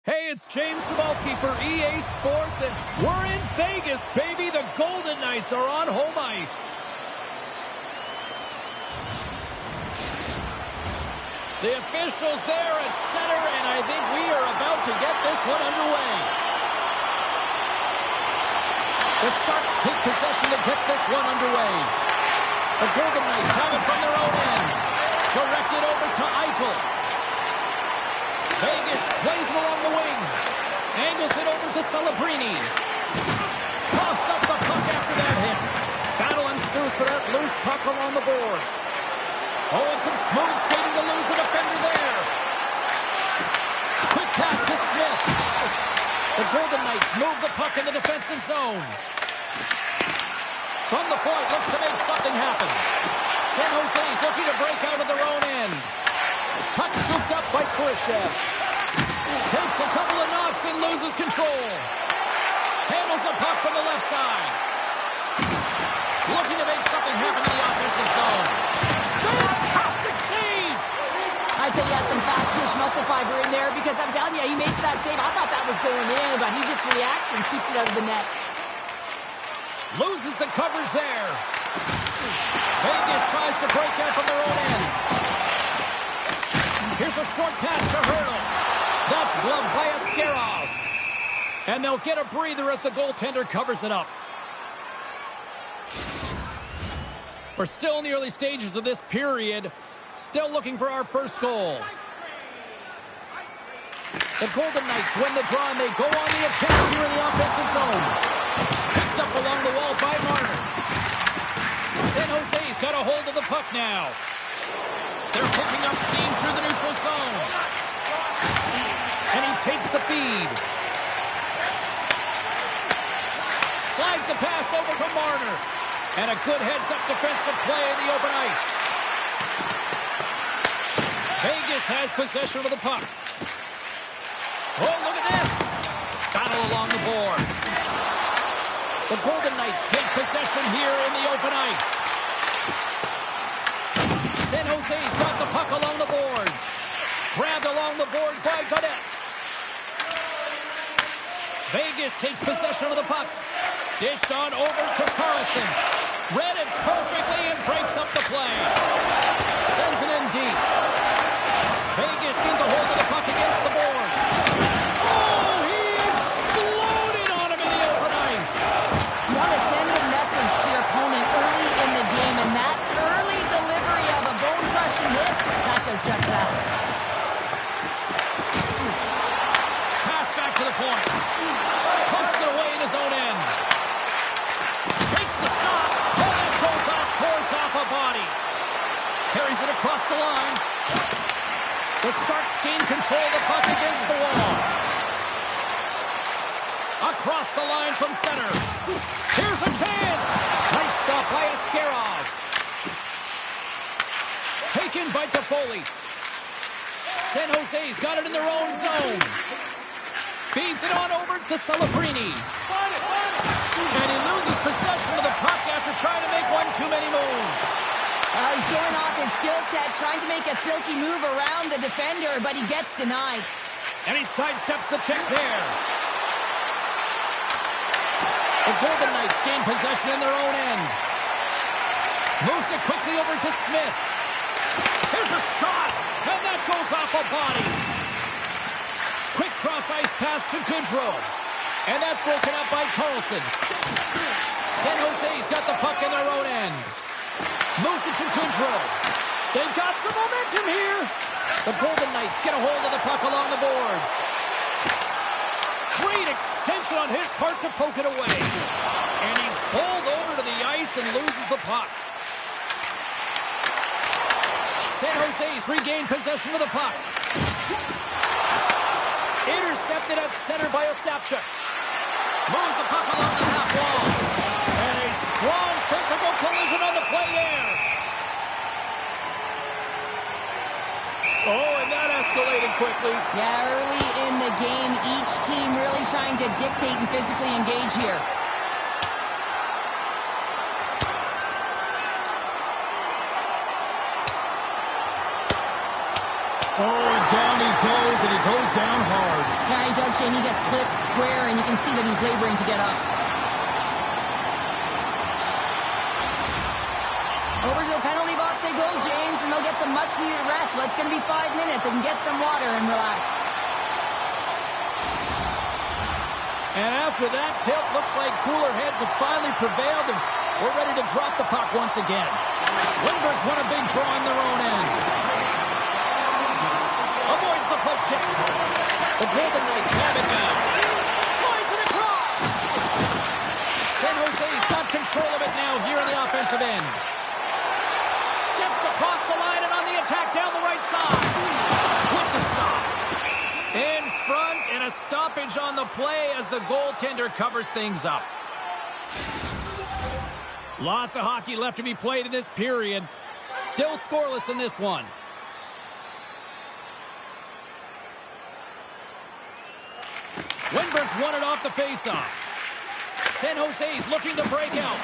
Hey, it's James Cebulski for EA Sports, and we're in Vegas, baby. The Golden Knights are on home ice. The officials there at center, and I think we are about to get this one underway. The Sharks take possession to get this one underway. The Golden Knights have it from their own end. Directed over to Eichel. Vegas plays him along the wing. Angles it over to Celebrini. Coughs up the puck after that hit. Battle ensues for that loose puck along the boards. Oh, and some smooth skating to lose the defender there. Quick pass to Smith. The Golden Knights move the puck in the defensive zone. From the point, looks to make something happen. San Jose's looking to break out of their own end. Puck scooped up by Khrushchev. Takes a couple of knocks and loses control. Handles the puck from the left side. Looking to make something happen in the offensive zone. Fantastic save! I tell you, some fast twitch muscle fiber in there, because I'm telling you, he makes that save. I thought that was going in, but he just reacts and keeps it out of the net. Loses the coverage there. Vegas tries to break out from their own end. Here's a short pass to Hurdle. That's gloved by Askarov. And they'll get a breather as the goaltender covers it up. We're still in the early stages of this period. Still looking for our first goal. The Golden Knights win the draw, and they go on the attack here in the offensive zone. Picked up along the wall by Marner. San Jose's got a hold of the puck now. They're picking up steam through the neutral zone. And he takes the feed. Slides the pass over to Marner. And a good heads-up defensive play in the open ice. Vegas has possession of the puck. Oh, look at this. Battle along the boards. The Golden Knights take possession here in the open ice. San Jose's got the puck along the boards. Grabbed along the boards by Godet. Vegas takes possession of the puck. Dished on over to Carlson. Read it perfectly and breaks up the play. Sends it in deep. Vegas gains a hold of the puck against the boards. Oh, he exploded on him in the open ice. You want to send a message to your opponent early in the game, and that early delivery of a bone-crushing hit, that does just that. Pass back to the point. Punks it away in his own end. Takes the shot. Oh, that goes off, pours off a body. Carries it across the line. The Sharks gain control of the puck against the wall. Across the line from center. Here's a chance. Nice stop by Askarov. Taken by Toffoli. San Jose's got it in their own zone. Feeds it on over to Celebrini. And he loses possession of the puck after trying to make one too many moves. He's showing off his skill set, trying to make a silky move around the defender, but he gets denied. And he sidesteps the check there. The Golden Knights gain possession in their own end. Moves it quickly over to Smith. Here's a shot, and that goes off a body. Quick cross-ice pass to Goodrow. And that's broken up by Carlson. San Jose's got the puck in their own end. Moves it to Goodrow. They've got some momentum here. The Golden Knights get a hold of the puck along the boards. Great extension on his part to poke it away. And he's bowled over to the ice and loses the puck. San Jose's regained possession of the puck. Intercepted at center by Ostapchuk. Moves the puck along the half wall. And a strong physical collision on the play there. Oh, and that escalated quickly. Yeah, early in the game, each team really trying to dictate and physically engage here. Oh, down he goes, and he goes down hard. Yeah, he Jamie gets clipped square, and you can see that he's laboring to get up. Over to the penalty box they go, James, and they'll get some much-needed rest. Well, it's going to be 5 minutes. They can get some water and relax. And after that tilt, looks like cooler heads have finally prevailed, and we're ready to drop the puck once again. Lindbergh's won a big draw on their own end. Avoids the poke check. The Golden Knights have it now. Slides it across. San Jose's got control of it now here in the offensive end. Steps across the line and on the attack down the right side. With the stop. In front, and a stoppage on the play as the goaltender covers things up. Lots of hockey left to be played in this period. Still scoreless in this one. Lindbergh's won it off the faceoff. San Jose's looking to break out.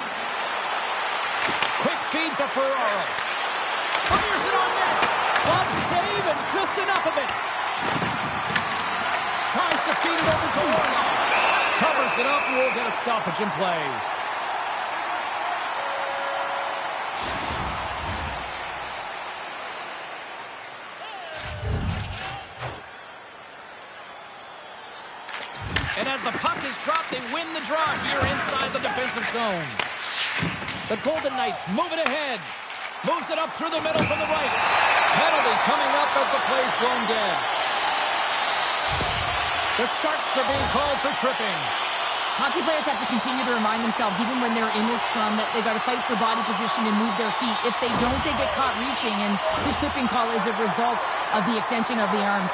Quick feed to Ferraro. Fires it on net. Glove save and just enough of it. Tries to feed it over to Orlov. Covers it up and we'll get a stoppage in play. And as the puck is dropped, they win the draw here inside the defensive zone. The Golden Knights move it ahead. Moves it up through the middle from the right. Penalty coming up as the play's blown dead. The Sharks are being called for tripping. Hockey players have to continue to remind themselves, even when they're in this scrum, that they got to fight for body position and move their feet. If they don't, they get caught reaching, and this tripping call is a result of the extension of the arms.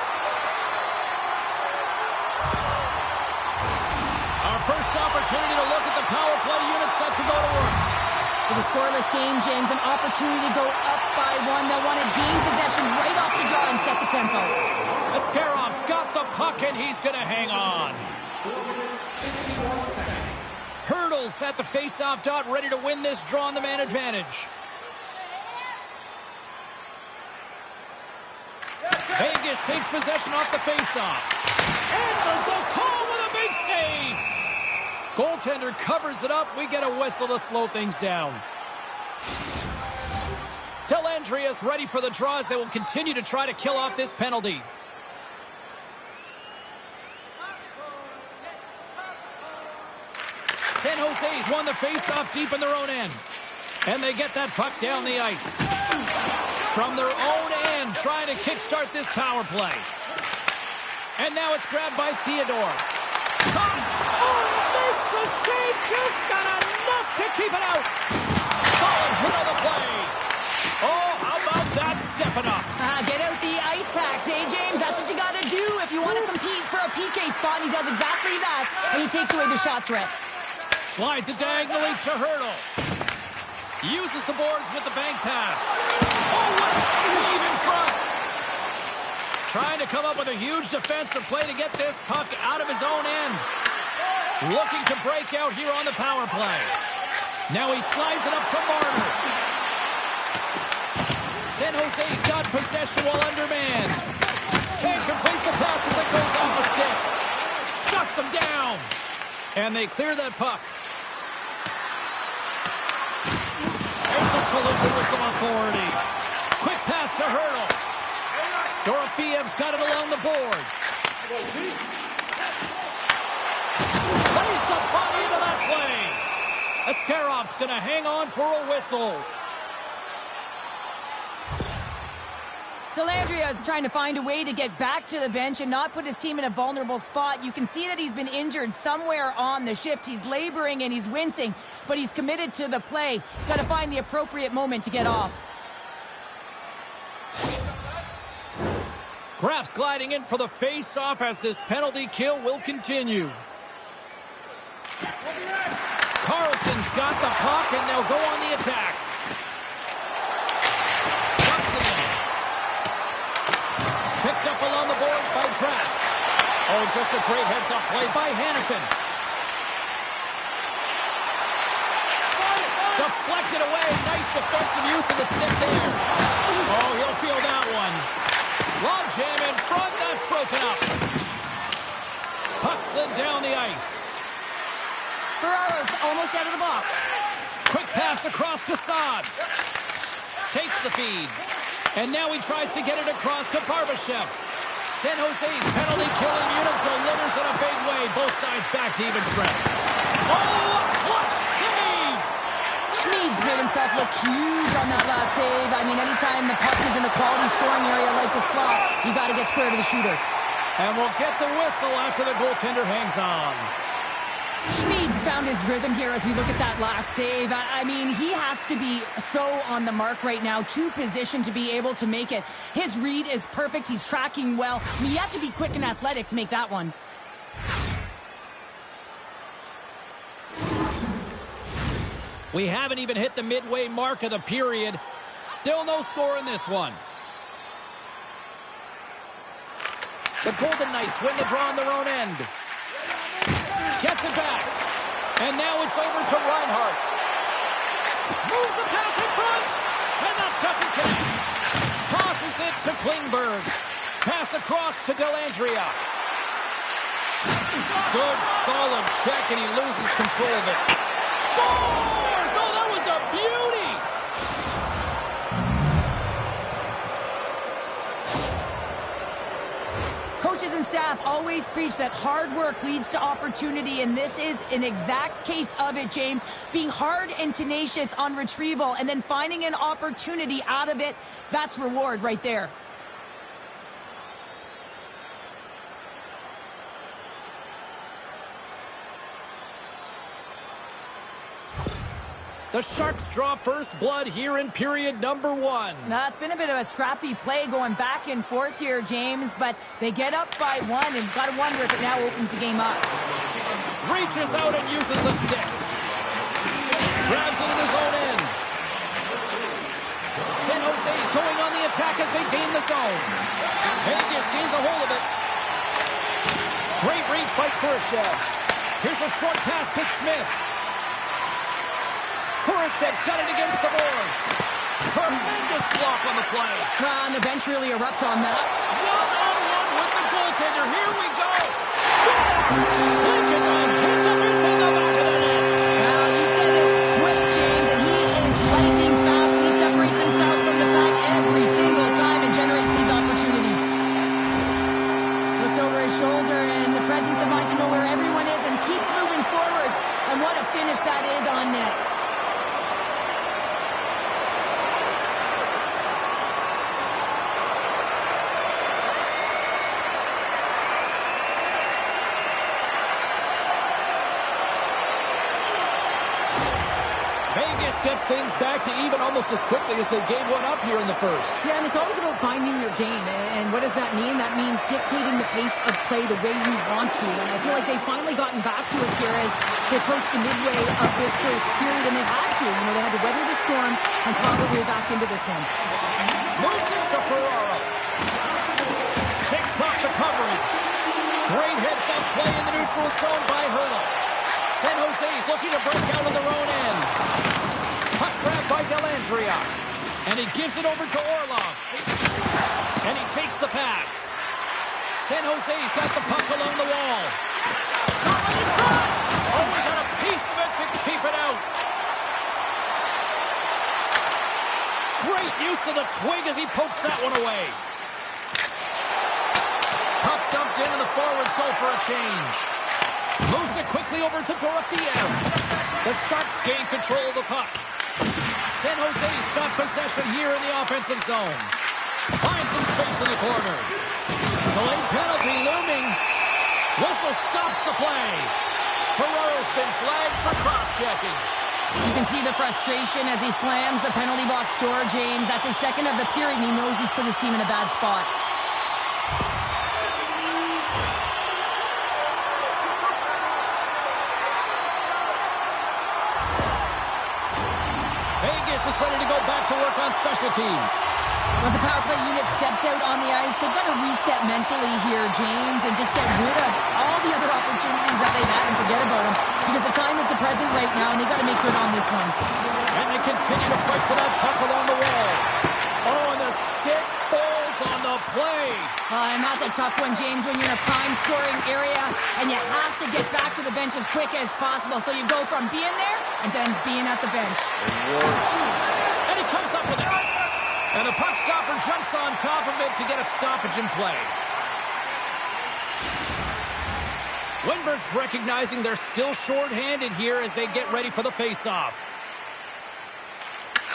First opportunity to look at the power play unit set to go to work. With a scoreless game, James, an opportunity to go up by 1. They'll want to gain possession right off the draw and set the tempo. Ascarov's got the puck and he's going to hang on. Hurdles at the face-off dot, ready to win this draw on the man advantage. Vegas takes possession off the face-off. Answers the call with a big save. Goaltender covers it up. We get a whistle to slow things down. Dellandria's ready for the draw as they will continue to try to kill off this penalty. San Jose's won the face-off deep in their own end. And they get that puck down the ice. From their own end, trying to kickstart this power play. And now it's grabbed by Theodore. Makes the save, just got enough to keep it out. Solid hit on the play. Oh, how about that stepping up? Get out the ice packs, eh, James? That's what you got to do if you want to compete for a PK spot. And he does exactly that, and he takes away the shot threat. Slides it diagonally to Hurdle. Uses the boards with the bank pass. Oh, what a save in front. Trying to come up with a huge defensive play to get this puck out of his own end. Looking to break out here on the power play. Now he slides it up to Marner. San Jose's got possession while undermanned. Can't complete the pass as it goes off the stick. Shuts him down. And they clear that puck. There's a collision with some authority. Quick pass to Hurdle. Dorofiev's got it along the boards. Lays the body into that play. Askarov's going to hang on for a whistle. Dellandria is trying to find a way to get back to the bench and not put his team in a vulnerable spot. You can see that he's been injured somewhere on the shift. He's laboring and he's wincing, but he's committed to the play. He's got to find the appropriate moment to get off. Graf's gliding in for the face-off as this penalty kill will continue. Carlson's got the puck, and they'll go on the attack. Johnson in. Picked up along the boards by Graf. Oh, just a great heads-up play by Hannafin. Deflected away. Nice defensive use of the stick there. Oh, he'll feel that one. Long jam in front, that's broken up. hustling down the ice. Ferraro's almost out of the box. Quick pass across to Saad. Takes the feed. And now he tries to get it across to Barbashev. San Jose's penalty-killing unit delivers in a big way. Both sides back to even strength. Oh, a clutch save! Schmid's made himself look huge on that last save. I mean, anytime the puck is in a quality scoring area like the slot, you got to get square to the shooter. And we'll get the whistle after the goaltender hangs on. Schmid's found his rhythm here as we look at that last save. I mean, he has to be so on the mark right now, too positioned to be able to make it. His read is perfect. He's tracking well. I mean, you have to be quick and athletic to make that one. We haven't even hit the midway mark of the period. Still no score in this one. The Golden Knights win the draw on their own end. Gets it back. And now it's over to Reinhart. Moves the pass in front. And that doesn't connect. Tosses it to Klingberg. Pass across to Dellandrea. Good, solid check, and he loses control of it. Scores! Oh, that was a beauty! Coaches and staff always preach that hard work leads to opportunity, and this is an exact case of it, James. Being hard and tenacious on retrieval and then finding an opportunity out of it, that's reward right there. The Sharks draw first blood here in period number 1. Now, it's been a bit of a scrappy play going back and forth here, James, but they get up by 1 and got to wonder if it now opens the game up. Reaches out and uses the stick. Grabs it in his own end. San Jose's going on the attack as they gain the zone. Vegas gains a hold of it. Great reach by Khrushchev. Here's a short pass to Smith. Khrushchev's got it against the boards. Tremendous block on the play. And the bench really erupts on that. One-on-one with the goaltender. Here we go. Stick is on. Picked up inside the back of the net. Well, you said it quick, James, and he is lightning fast. He separates himself from the pack every single time and generates these opportunities. Looks over his shoulder and the presence of mind to know where everyone is and keeps moving forward. And what a finish that is on net. Gets things back to even almost as quickly as they gave one up here in the first. Yeah, and it's always about finding your game. And what does that mean? That means dictating the pace of play the way you want to. And I feel like they've finally gotten back to it here as they approach the midway of this first period, and they had to. You know, they had to weather the storm and claw their way back into this one. Moves it to Ferraro. Takes off the coverage. Great heads-up play in the neutral zone by Hurdle. San Jose's looking to break out of their own end. Puck grab by Dellandrea. And he gives it over to Orlov. And he takes the pass. San Jose's got the puck along the wall. Shot inside. Oh, he got a piece of it to keep it out. Great use of the twig as he pokes that one away. Puck dumped in and the forwards go for a change. Moves it quickly over to Dorofeev. The Sharks gain control of the puck. San Jose's got possession here in the offensive zone. Finds some space in the corner. Delayed penalty looming. Whistle stops the play. Ferraro's been flagged for cross-checking. You can see the frustration as he slams the penalty box door, James. That's his second of the period, and he knows he's put his team in a bad spot. Vegas is ready to go back to work on special teams. As the power play unit steps out on the ice, they've got to reset mentally here, James, and just get rid of all the other opportunities that they've had and forget about them, because the time is the present right now, and they've got to make good on this one. And they continue to fight for that puck along the wall. Oh, and the stick falls on the play. And that's a tough one, James, when you're in a prime scoring area and you have to get back to the bench as quick as possible. So you go from being there and then being at the bench. And he comes up with it. And the puck stopper jumps on top of it to get a stoppage in play. Windberg's recognizing they're still short-handed here as they get ready for the face-off.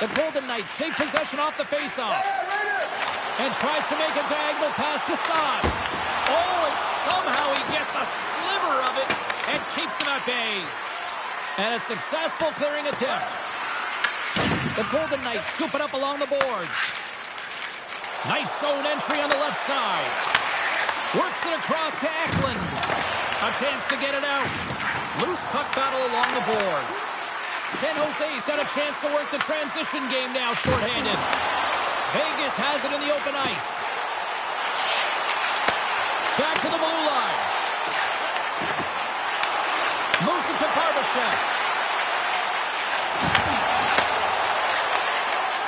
The Golden Knights take possession off the face-off. And tries to make a diagonal pass to Saad. Oh, and somehow he gets a sliver of it and keeps them at bay. And a successful clearing attempt. The Golden Knights scoop it up along the boards. Nice zone entry on the left side. Works it across to Eklund. A chance to get it out. Loose puck battle along the boards. San Jose's got a chance to work the transition game now, shorthanded. Vegas has it in the open ice. Back to the blue line. Moves it to Barbashev.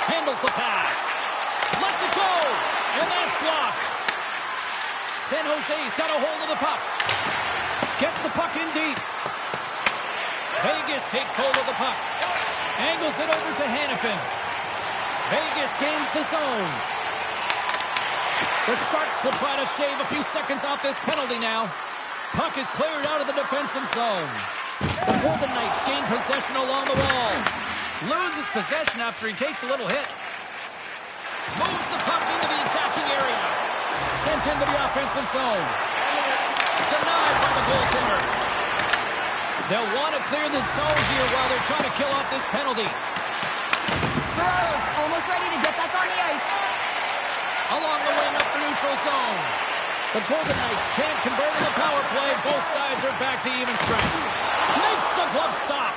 Handles the pass. Lets it go. And that's blocked. San Jose's got a hold of the puck. Gets the puck in deep. Vegas takes hold of the puck. Angles it over to Hannafin. Vegas gains the zone. The Sharks will try to shave a few seconds off this penalty now. Puck is cleared out of the defensive zone. The Golden Knights gain possession along the wall. Loses possession after he takes a little hit. Moves the puck into the attacking area. Sent into the offensive zone. Denied by the goaltender. They'll want to clear the zone here while they're trying to kill off this penalty. Burroughs almost ready to get back on the ice. Along the wing up the neutral zone. The Golden Knights can't convert on the power play. Both sides are back to even strength. Makes the glove stop.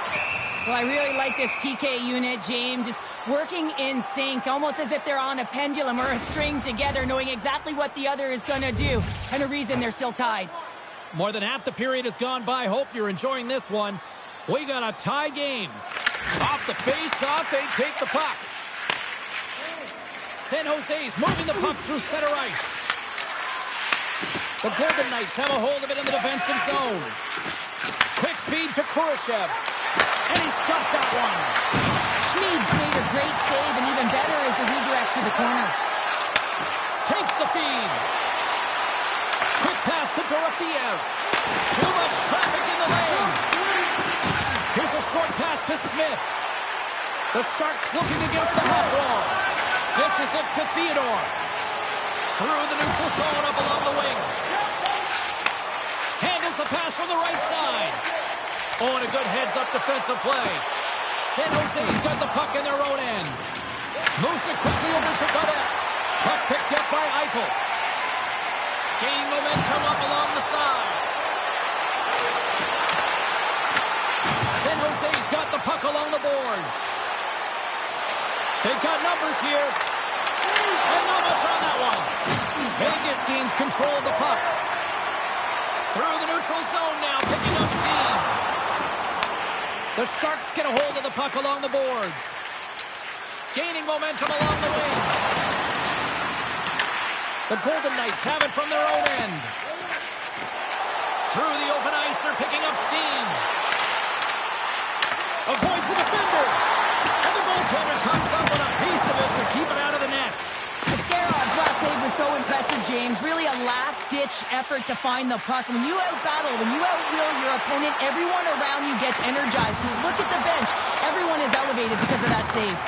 Well, I really like this PK unit, James. Just working in sync, almost as if they're on a pendulum or a string together, knowing exactly what the other is going to do. And the reason they're still tied. More than half the period has gone by. Hope you're enjoying this one. We got a tie game. Off the face-off, they take the puck. San Jose's moving the puck through center ice. The Golden Knights have a hold of it in the defensive zone. Quick feed to Kurashev. And he's got that one. Schmid's made a great save, and even better is the redirect to the corner. Takes the feed. Quick pass to Dorofeev. Too much traffic in the lane. Here's a short pass to Smith. The Sharks looking against the half wall. Dishes it to Theodore. Through the neutral zone up along the wing. Handles the pass from the right side. Oh, and a good heads-up defensive play. San Jose's got the puck in their own end. Moves it quickly over to Godet. Puck picked up by Eichel. Gaining momentum up along the side. San Jose's got the puck along the boards. They've got numbers here. And not much on that one. Vegas gains control of the puck. Through the neutral zone now, picking up steam. The Sharks get a hold of the puck along the boards. Gaining momentum along the wing. The Golden Knights have it from their own end. Through the open ice, they're picking up steam. Avoids the defender. And the goaltender comes up with a piece of it to keep it out of the net. Ascarov's last save was so impressive, James. Really a last-ditch effort to find the puck. When you out-battle, when you out-will your opponent, everyone around you gets energized. Just look at the bench. Everyone is elevated because of that save.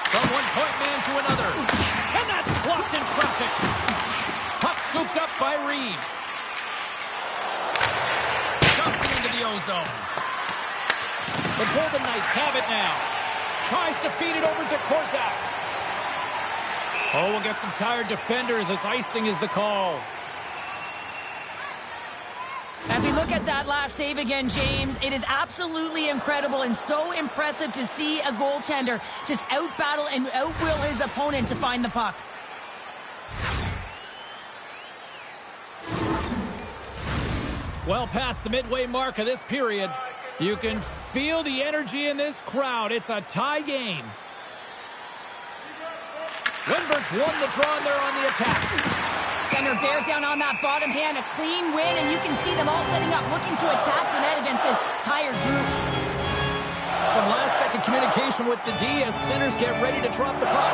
From one point man to another. And that's blocked in traffic. Puck scooped up by Reeves. Dumps it into the ozone. The Golden Knights have it now. Tries to feed it over to Korzak. Oh, we'll get some tired defenders as icing is the call. As we look at that last save again, James, it is absolutely incredible and so impressive to see a goaltender just out-battle and out-will his opponent to find the puck. Well past the midway mark of this period, you can feel the energy in this crowd. It's a tie game. Windberg's won the draw, and they're on the attack. Center bears down on that bottom hand. A clean win, and you can see them all setting up, looking to attack the net against this tired group. Some last-second communication with the D as centers get ready to drop the puck.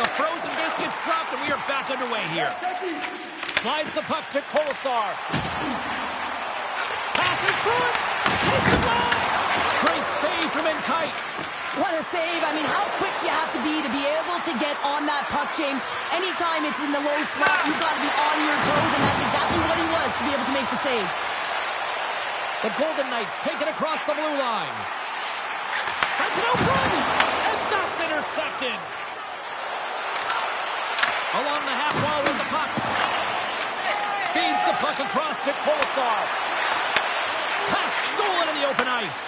The frozen biscuits dropped, and we are back underway here. Slides the puck to Kolesar. Pass in front. Takes the blast. Great save from in tight. What a save. I mean, how quick you have to be able to get on that puck, James. Anytime it's in the low slot, you've got to be on your toes, and that's exactly what he was to be able to make the save. The Golden Knights take it across the blue line. Sends it out front, and that's intercepted. Along the half wall with the puck. Feeds the puck across to Kolesar. Pass stolen in the open ice.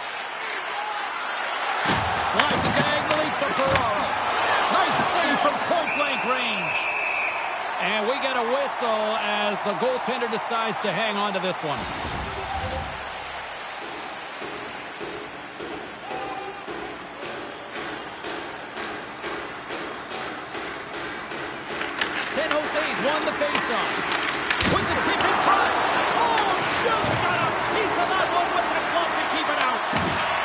Slides it diagonally to Ferraro. Nice save from point-blank range. And we get a whistle as the goaltender decides to hang on to this one. San Jose's won the faceoff. With the tip in front. Oh, just got a piece of that one with the glove to keep it out.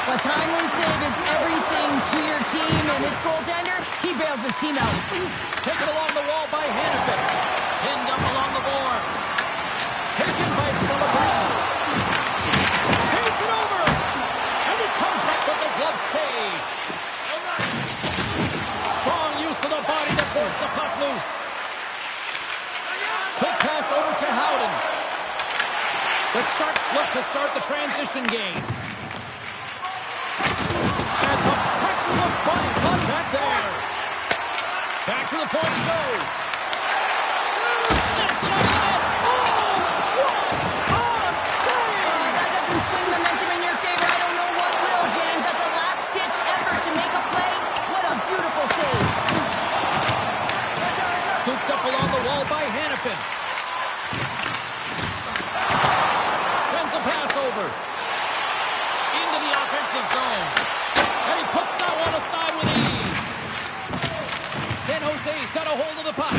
A timely save is everything to your team, and this goaltender, he bails his team out. Taken along the wall by Hannafin. Pinned up along the boards. Taken by Celebrini. Paints it over. And he comes up with the glove save. Strong use of the body to force the puck loose. Quick pass over to Howden. The Sharks look to start the transition game. And some textbook body contact there. Back to the point he goes. Snaps it out of the net. Oh, what a save! That doesn't swing the momentum in your favor. I don't know what will, James. That's a last-ditch effort to make a play. What a beautiful save. Scooped up along the wall by Hannafin. Sends a pass over. Into the offensive zone. And he puts that one aside with ease. San Jose's got a hold of the puck.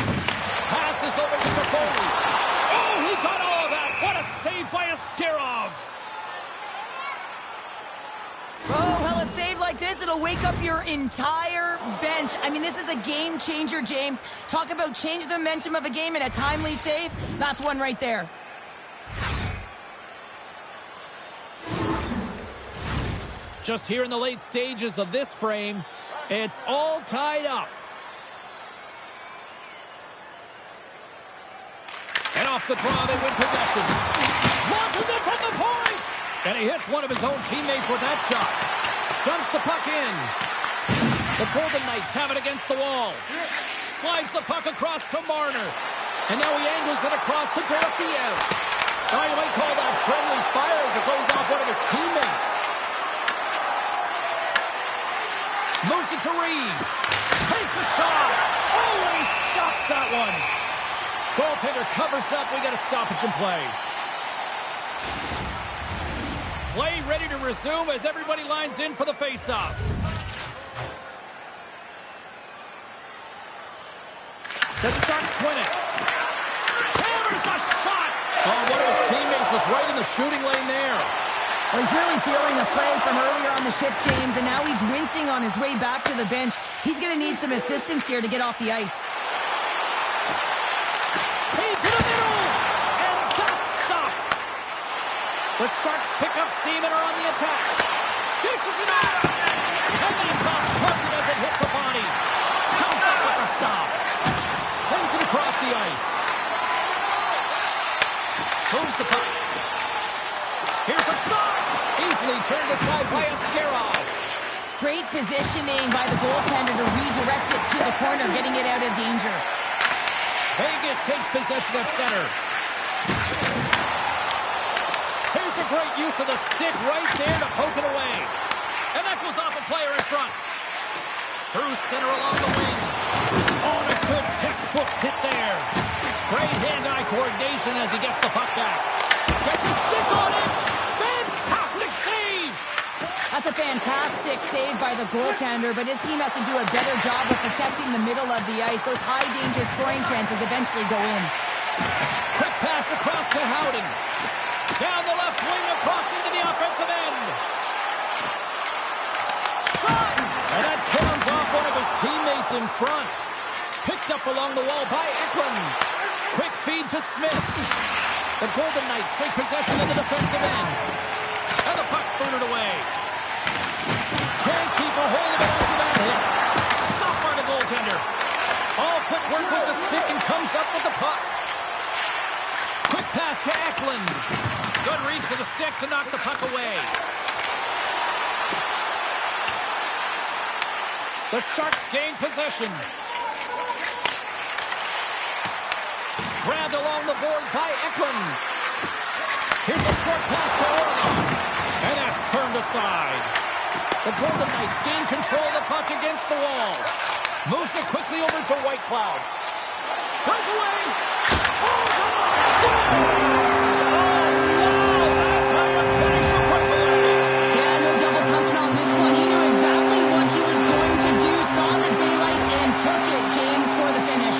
Passes over to Toffoli. Oh, he got all of that. What a save by Askarov. Oh, well, a save like this, it'll wake up your entire bench. I mean, this is a game changer, James. Talk about changing the momentum of a game in a timely save. That's one right there. Just here in the late stages of this frame, it's all tied up. And off the draw, they win possession. Launches it from the point! And he hits one of his own teammates with that shot. Dumps the puck in. The Golden Knights have it against the wall. Slides the puck across to Marner. And now he angles it across to Dorofiev. Oh, you might call that friendly fire as it goes off one of his teammates. Moves it to Reeves. Takes a shot. Oh, and he stops that one. Goaltender covers up. We got a stoppage in play. Play ready to resume as everybody lines in for the faceoff. The Sharks win it. Hammers a shot. Oh, one of his teammates was right in the shooting lane there. Well, he's really feeling the play from earlier on the shift, James, and now he's wincing on his way back to the bench. He's going to need some assistance here to get off the ice. Into the middle, and that's stopped. The Sharks pick up steam and are on the attack. Dishes it out, and that's off target as it hits a body. Comes up with the stop. Sends it across the ice. Moves the puck. Here's a shot. Easily turned aside by Askarov. Great positioning by the goaltender to redirect it to the corner, getting it out of danger. Vegas takes possession at center. Here's a great use of the stick right there to poke it away. And that goes off a player in front. Through center along the wing. Oh, and a good textbook hit there. Great hand-eye coordination as he gets the puck back. Gets a stick on it. Fantastic save. That's a fantastic save by the goaltender, but his team has to do a better job of protecting the middle of the ice. Those high-danger scoring chances eventually go in. Quick pass across to Howden. Down the left wing, across into the offensive end. Shot! And that comes off one of his teammates in front. Picked up along the wall by Eklund. Quick feed to Smith. The Golden Knights take possession of the defensive end. And the puck's booted away. Can't keep a hold of it after that hit. Stopped by the goaltender. All quick work with the stick and comes up with the puck. Quick pass to Eklund. Good reach to the stick to knock the puck away. The Sharks gain possession. Grabbed along the boards by Eklund. Here's a short pass to Orlov. And that's turned aside. The Golden Knights gain control of the puck against the wall. Moves it quickly over to Whitecloud. Breakaway! Oh, come on! Scores! Oh, no! That's how you finish a breakaway! Yeah, no double pumping on this one. He knew exactly what he was going to do, saw the daylight, and took it, James, for the finish.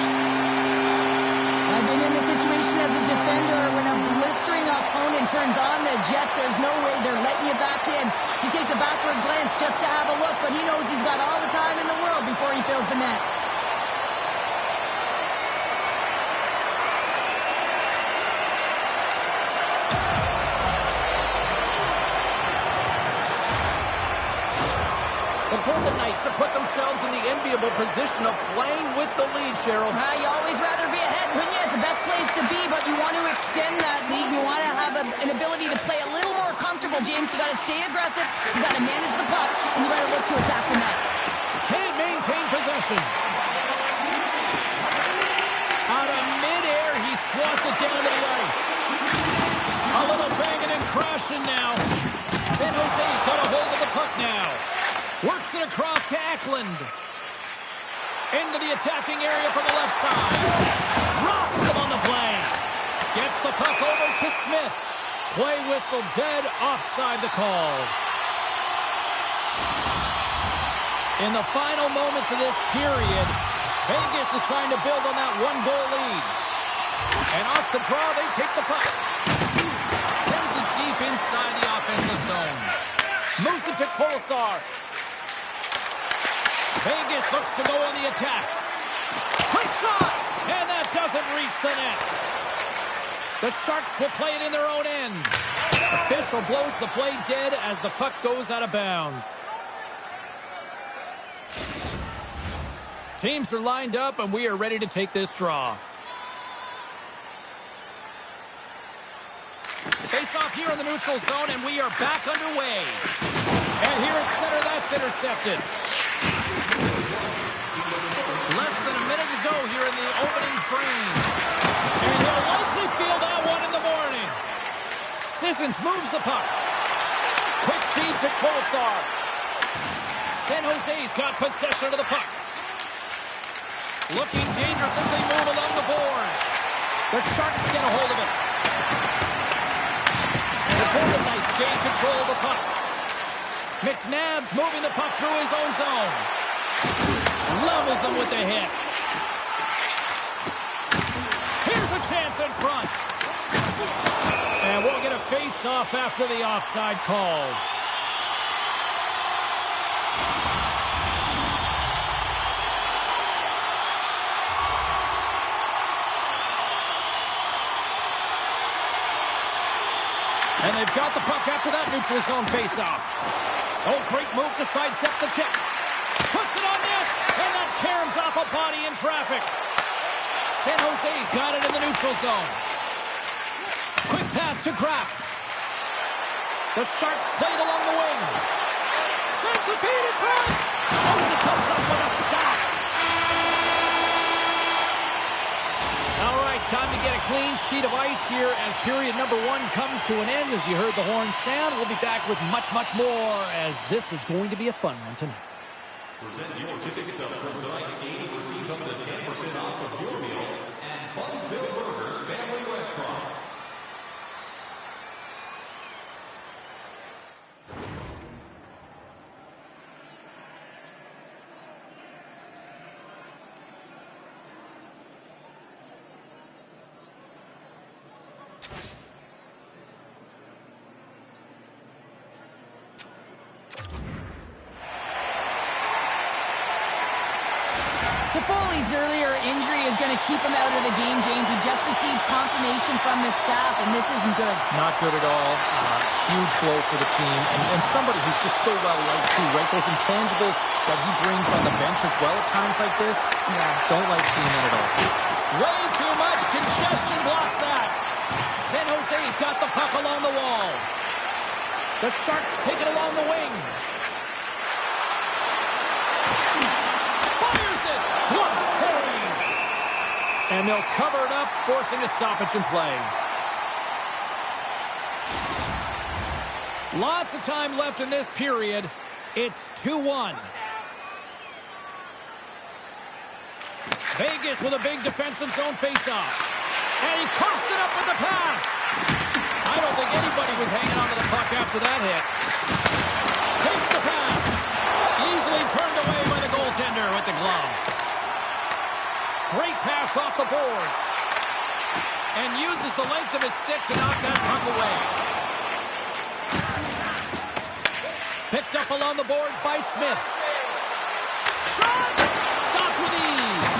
I've been in a situation as a defender when a blistering opponent turns on the Jets. There's no way they're letting you back in. He takes a backward glance just to have a look, but he knows he's got all the time in the world before he fills the net. The Golden Knights have put themselves in the enviable position of playing with the lead, Cheryl. You always rather be ahead, wouldn't you? It's the best place to be, but you want to extend that lead. You want to have an ability to play a little more comfortable, James. You got to stay aggressive, you got to manage the puck, and you got to look to attack the net. Can't maintain possession. Out of midair, he swats it down to the ice. A little banging and crashing now. San Jose's got a hold of the puck now. Works it across to Eklund. Into the attacking area from the left side. Rocks him on the play. Gets the puck over to Smith. Play whistle dead, offside the call. In the final moments of this period, Vegas is trying to build on that one-goal lead. And off the draw, they take the puck. Sends it deep inside the offensive zone. Moves it to Kolesar. Vegas looks to go on the attack. Quick shot! And that doesn't reach the net. The Sharks will play it in their own end. Official blows the play dead as the puck goes out of bounds. Teams are lined up and we are ready to take this draw. Face off here in the neutral zone and we are back underway. And here at center, that's intercepted. Less than a minute to go here in the opening frame. And he'll likely feel that one in the morning. Sissons moves the puck. Quick feed to Kolesar. San Jose's got possession of the puck. Looking dangerous as they move along the boards. The Sharks get a hold of it. The Golden Knights gain control of the puck. McNabb's moving the puck through his own zone. Levels him with the hit. Here's a chance in front. And we'll get a face-off after the offside call. And they've got the puck after that neutral zone face-off. Oh, great move to sidestep the check. Puts it on net, and that caroms off a body in traffic. San Jose's got it in the neutral zone. Quick pass to Graf. The Sharks played along the wing. Sends the feed in front. Oh, and it comes up with a stop. All right, time to get a clean sheet of ice here as period number 1 comes to an end. As you heard the horn sound, we'll be back with much, much more as this is going to be a fun one tonight. Present your ticket stub from tonight's game. Receive up to 10% off of your meal at Bunsville Burgers Family Restaurants. Toffoli's earlier injury is going to keep him out of the game, James. We just received confirmation from the staff, and this isn't good. Not good at all. Huge blow for the team, and somebody who's just so well-liked too, right? Those intangibles that he brings on the bench as well at times like this, don't like seeing that at all. Way too much congestion blocks that. San Jose's got the puck along the wall. The Sharks take it along the wing. Fires it! Glove save! And they'll cover it up, forcing a stoppage in play. Lots of time left in this period. It's 2-1. Vegas with a big defensive zone faceoff. And he coughs it up with the pass. I don't think anybody was hanging on to the puck after that hit. Takes the pass. Easily turned away by the goaltender with the glove. Great pass off the boards. And uses the length of his stick to knock that puck away. Picked up along the boards by Smith. Shot! Stopped with ease.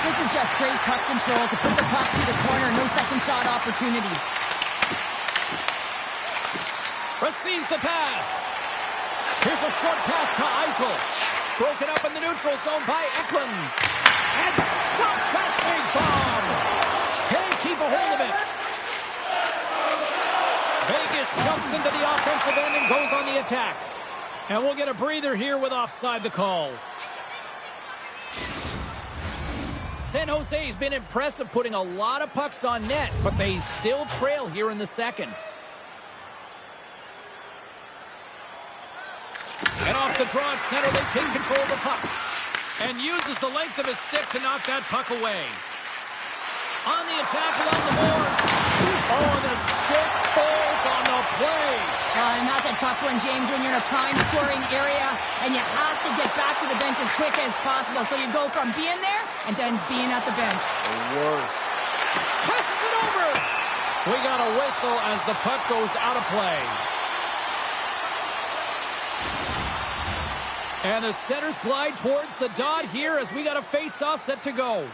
This is just great puck control to put the puck to the corner. No second shot opportunity. Receives the pass. Here's a short pass to Eichel. Broken up in the neutral zone by Eklund. And stops that big bomb. Can't keep a hold of it. Vegas jumps into the offensive end and goes on the attack. And we'll get a breather here with offside the call. San Jose's been impressive, putting a lot of pucks on net, but they still trail here in the second. And off the draw at center, they take control of the puck. And uses the length of his stick to knock that puck away. On the attack along the boards. Oh, the stick falls on the play. And that's a tough one, James, when you're in a prime scoring area and you have to get back to the bench as quick as possible. So you go from being there and then being at the bench. The worst. Passes it over. We got a whistle as the puck goes out of play. And the centers glide towards the dot here as we got a face-off set to go.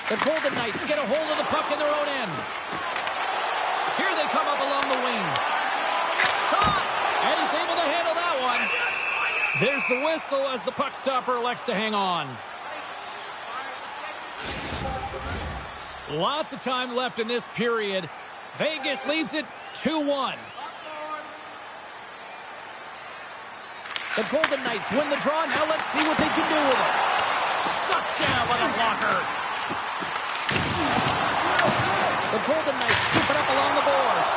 The Golden Knights get a hold of the puck in their own end. Here they come up along the wing. Shot! And he's able to handle that one. There's the whistle as the puck stopper elects to hang on. Lots of time left in this period. Vegas leads it 2-1. The Golden Knights win the draw. Now let's see what they can do with it. Shut down by the blocker. The Golden Knights scoop it up along the boards.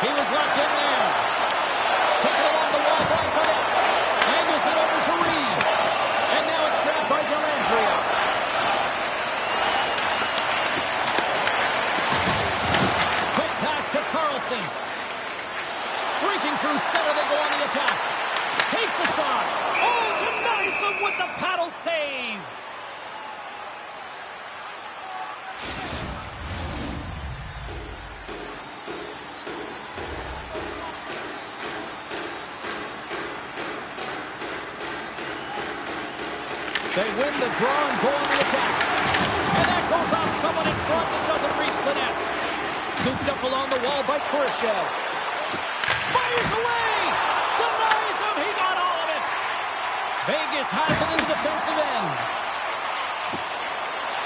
He was locked in there. Takes it along the wall by Philip. Angles it over to Reeves. And now it's grabbed by Dellandrea. Quick pass to Carlson. Streaking through center, they go on the attack. Takes a shot. Oh, denies him with the paddle save. They win the draw and go on the attack. And that goes off someone in front that doesn't reach the net. Scooped up along the wall by Khrushchev. Fires away! Denies him! He got all of it! Vegas has it in the defensive end.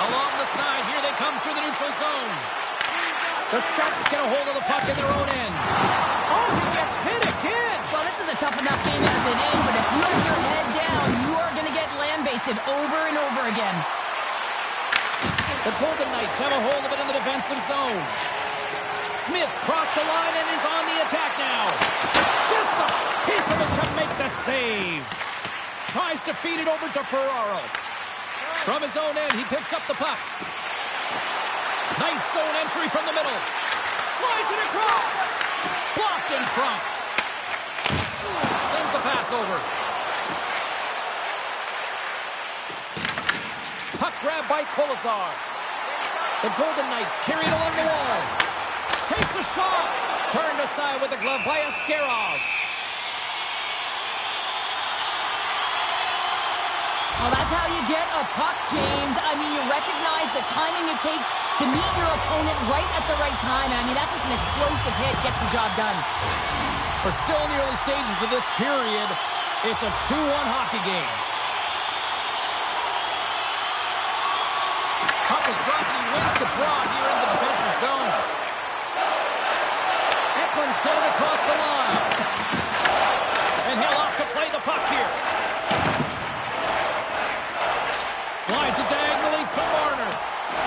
Along the side, here they come through the neutral zone. The Sharks get a hold of the puck in their own end. Oh, he gets hit again! Well, this is a tough enough game as it is, but if you have your head down, you are going to get land-basted over and over again. The Golden Knights have a hold of it in the defensive zone. Smith's crossed the line and is on the attack now. Gets a piece of it to make the save. Tries to feed it over to Ferraro. From his own end, he picks up the puck. Nice zone entry from the middle. Slides it across. Blocked in front. Sends the pass over. Puck grab by Kolesar. The Golden Knights carry it along the wall. Takes a shot. Turned aside with a glove by Askarov. Well, that's how you get a puck, James, I mean, you recognize the timing it takes to meet your opponent right at the right time. I mean, that's just an explosive hit, gets the job done. We're still in the early stages of this period. It's a 2-1 hockey game. Puck is dropped and he wins the draw here in the defensive zone. Eklund's getting across the line. And he'll opt to play the puck here. Slides it diagonally to Marner.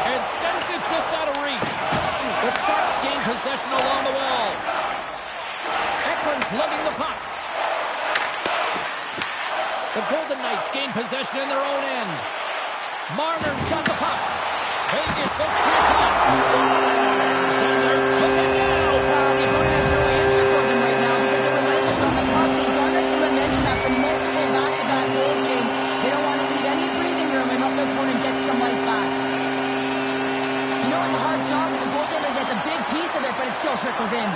And sends it just out of reach. The Sharks gain possession along the wall. Eklund's lugging the puck. The Golden Knights gain possession in their own end. Marner's got the puck. Vegas looks to attack. Stars, and they're cooking now. The opponent has no answer for them right now because they're relentless on the puck. They garnered some momentum after multiple back-to-back goals, James. They don't want to leave any breathing room and let their opponent get some life back. You know, it's a hard shot, but the goaltender gets a big piece of it, but it still trickles in.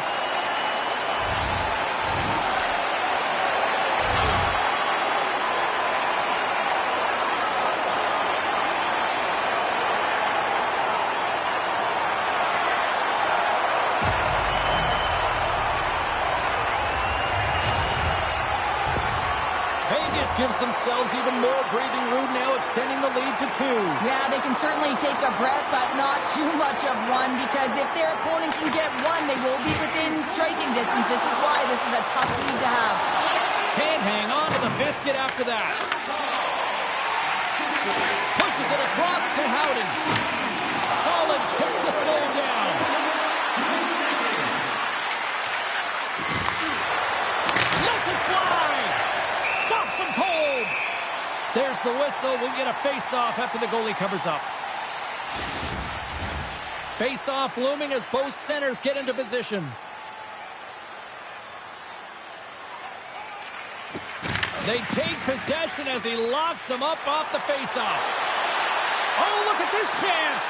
Gives themselves even more breathing room now, extending the lead to 2. Yeah, they can certainly take a breath, but not too much of one, because if their opponent can get one, they will be within striking distance. This is why this is a tough lead to have. Can't hang on to the biscuit after that. Pushes it across to Howden. Solid chip to slow down. Lets it fly. Stops him cold. There's the whistle. We'll get a face-off after the goalie covers up. Face-off looming as both centers get into position. They take possession as he locks him up off the face-off. Oh, look at this chance.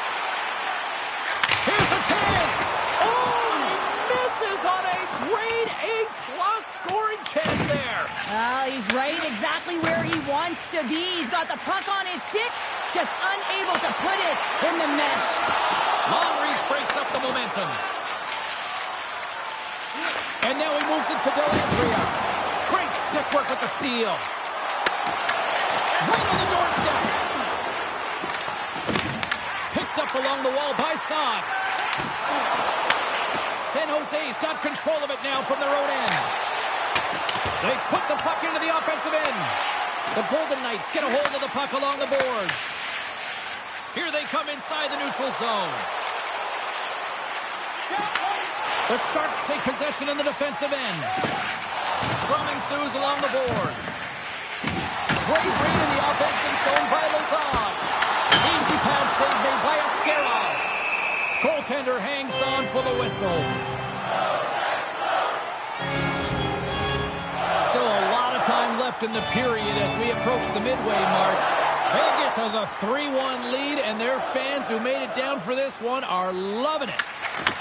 Here's a chance. Oh, and he misses on a grade A-plus scoring chance there. Well, he's right exactly where he wants to be. He's got the puck on his stick, just unable to put it in the mesh. Long reach breaks up the momentum. And now he moves it to Dellandrea. Great stick work with the steal. Right on the doorstep. Picked up along the wall by Saad. San Jose's got control of it now from their own end. They put the puck into the offensive end. The Golden Knights get a hold of the puck along the boards. Here they come inside the neutral zone. The Sharks take possession in the defensive end. Scrum ensues along the boards. Great read in the offensive zone by Lazard. Easy pass save made by Askarov. Goaltender hangs on for the whistle. Still a lot of time left in the period as we approach the midway mark. Vegas has a 3-1 lead, and their fans who made it down for this one are loving it.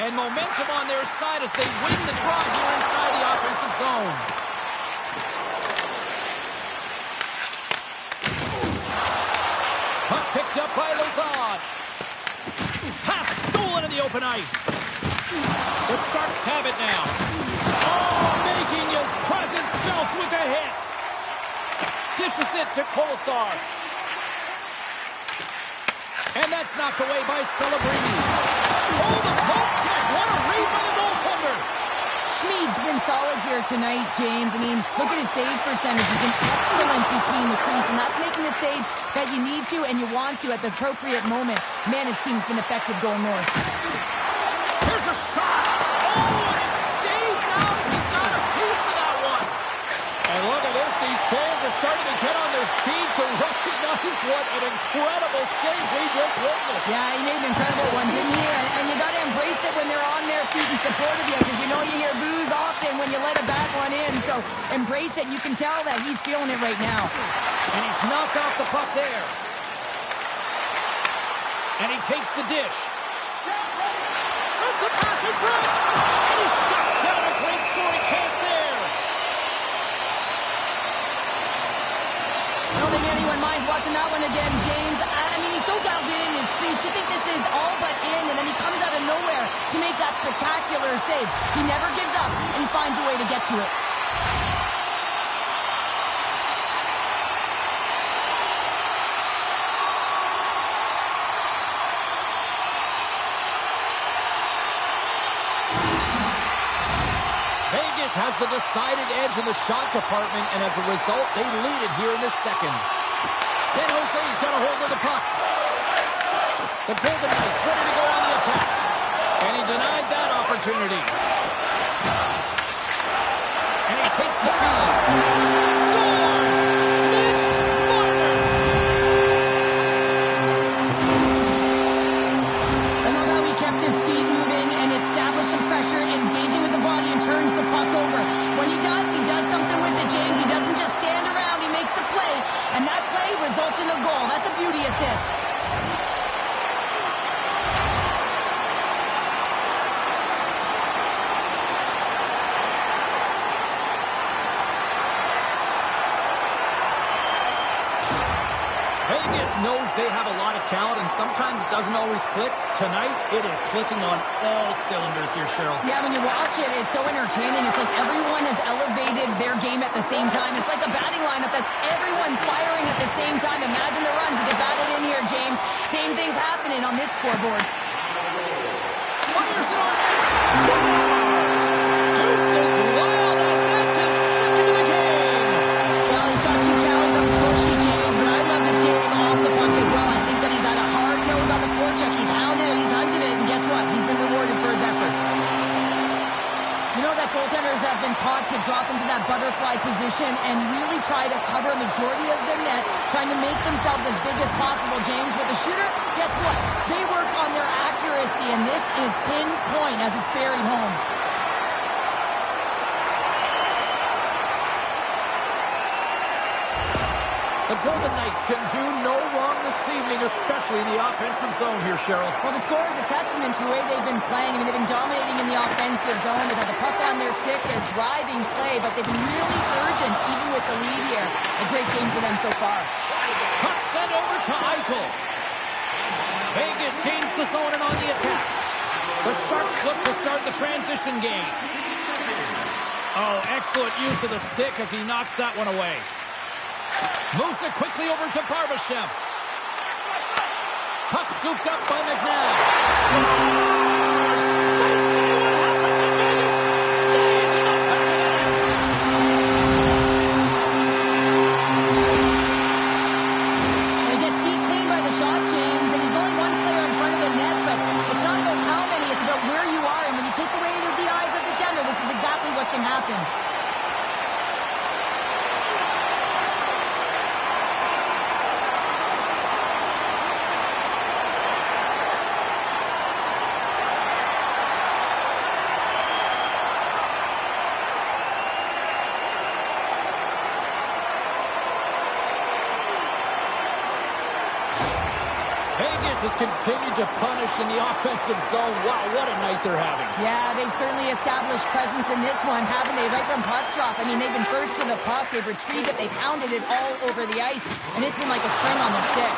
And momentum on their side as they win the draw here inside the offensive zone. Puck picked up by Lazard. Pass stolen in the open ice. The Sharks have it now. Oh, making his presence felt with a hit. Dishes it to Kolesar. And that's knocked away by Celebrini. Oh, the poke check. What a read by the goaltender. Schmid's been solid here tonight, James. I mean, look at his save percentage. He's been excellent between the crease, and that's making the saves that you need to and you want to at the appropriate moment. Man, his team's been effective going north. Here's a shot. Oh, and it stays out. He got a piece of that one. And look at this. These fans are starting to get on their feet to recognize what an incredible save we just witnessed. Yeah, he made an incredible one, didn't he? And you got to embrace it when they're on their feet in support of you, because you know you hear boos often when you let a bad one in. So embrace it. You can tell that he's feeling it right now. And he's knocked off the puck there. And he takes the dish. Sends a pass in front. And he shuts down a great scoring chance there. I don't think anyone minds watching watching that one again, James. I mean, he's so dialed in. You should think this is all but in, and then he comes out of nowhere to make that spectacular save. He never gives up, and he finds a way to get to it. Vegas has the decided edge in the shot department, and as a result, they lead it here in this second. San Jose's got a hold of the puck. The Golden Knights ready to go on the attack. And he denied that opportunity. And he takes the feed. Scores! Mitch Marner! I love how he kept his feet moving and established some pressure, engaging with the body and turns the puck over. When he does something with it, James. He doesn't just stand around, he makes a play. And that play results in a goal. That's a beauty assist. Vegas knows they have a lot of talent, and sometimes it doesn't always click. Tonight, it is clicking on all cylinders here, Cheryl. Yeah, when you watch it, it's so entertaining. It's like everyone has elevated their game at the same time. It's like a batting lineup that's everyone's firing at the same time. Imagine the runs that get batted in here, James. Same thing's happening on this scoreboard. Fires it on. Scores! Deuces wild as that's his second of the game. Well, he's got 2 challenges on the score sheet, James, but I love his game off the puck as well. I think that he's had a hard nose on the forecheck. He's hounded it, he's hunted it, and guess what? He's been rewarded for his efforts. You know that goaltenders have been taught to drop into that butterfly position and really try to cover a majority of the net, trying to make themselves as big as possible, James. With the shooter, guess what? They work on their accuracy, and this is pinpoint as it's buried home. The Golden Knights can do no wrong this evening, especially in the offensive zone here, Cheryl. Well, the score is a testament to the way they've been playing. I mean, they've been dominating in the offensive zone. They've had the puck on their stick, a driving play, but they've been really urgent, even with the lead here. A great game for them so far. Puck sent over to Eichel. Vegas gains the zone and on the attack. The Sharks look to start the transition game. Oh, excellent use of the stick as he knocks that one away. Moves it quickly over to Barbashev. Puck scooped up by McNabb. Scores! They say what happens in Vegas stays in the back of the net. He gets beat clean by the shot, James, and he's only one player in front of the net, but it's not about how many, it's about where you are, and when you take away the eyes of the defender, this is exactly what can happen. Vegas has continued to punish in the offensive zone. Wow, what a night they're having. Yeah, they've certainly established presence in this one, haven't they? Right from puck drop. I mean, they've been first to the puck. They've retrieved it. They've pounded it all over the ice, and it's been like a string on their stick.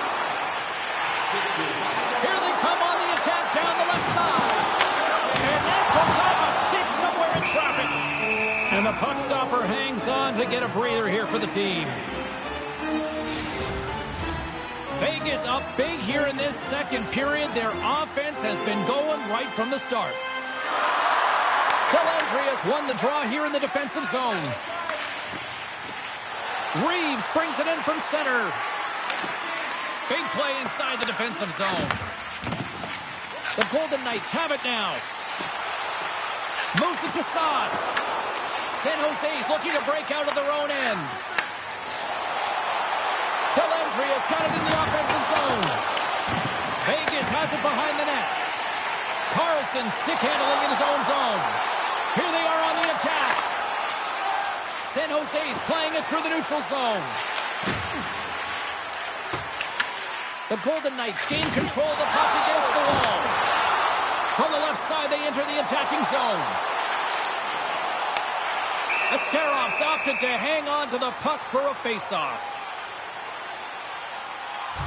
Here they come on the attack down the left side. And that goes off a stick somewhere in traffic. And the puck stopper hangs on to get a breather here for the team. Vegas up big here in this second period. Their offense has been going right from the start. Delandry has won the draw here in the defensive zone. Reeves brings it in from center. Big play inside the defensive zone. The Golden Knights have it now. Moves it to Saad. San Jose's looking to break out of their own end. Delandry has got it in the offensive zone. Vegas has it behind the net. Carlson stick handling in his own zone. Here they are on the attack. San Jose's playing it through the neutral zone. The Golden Knights gain control of the puck against the wall. From the left side, they enter the attacking zone. Ascarov's opted to hang on to the puck for a face-off.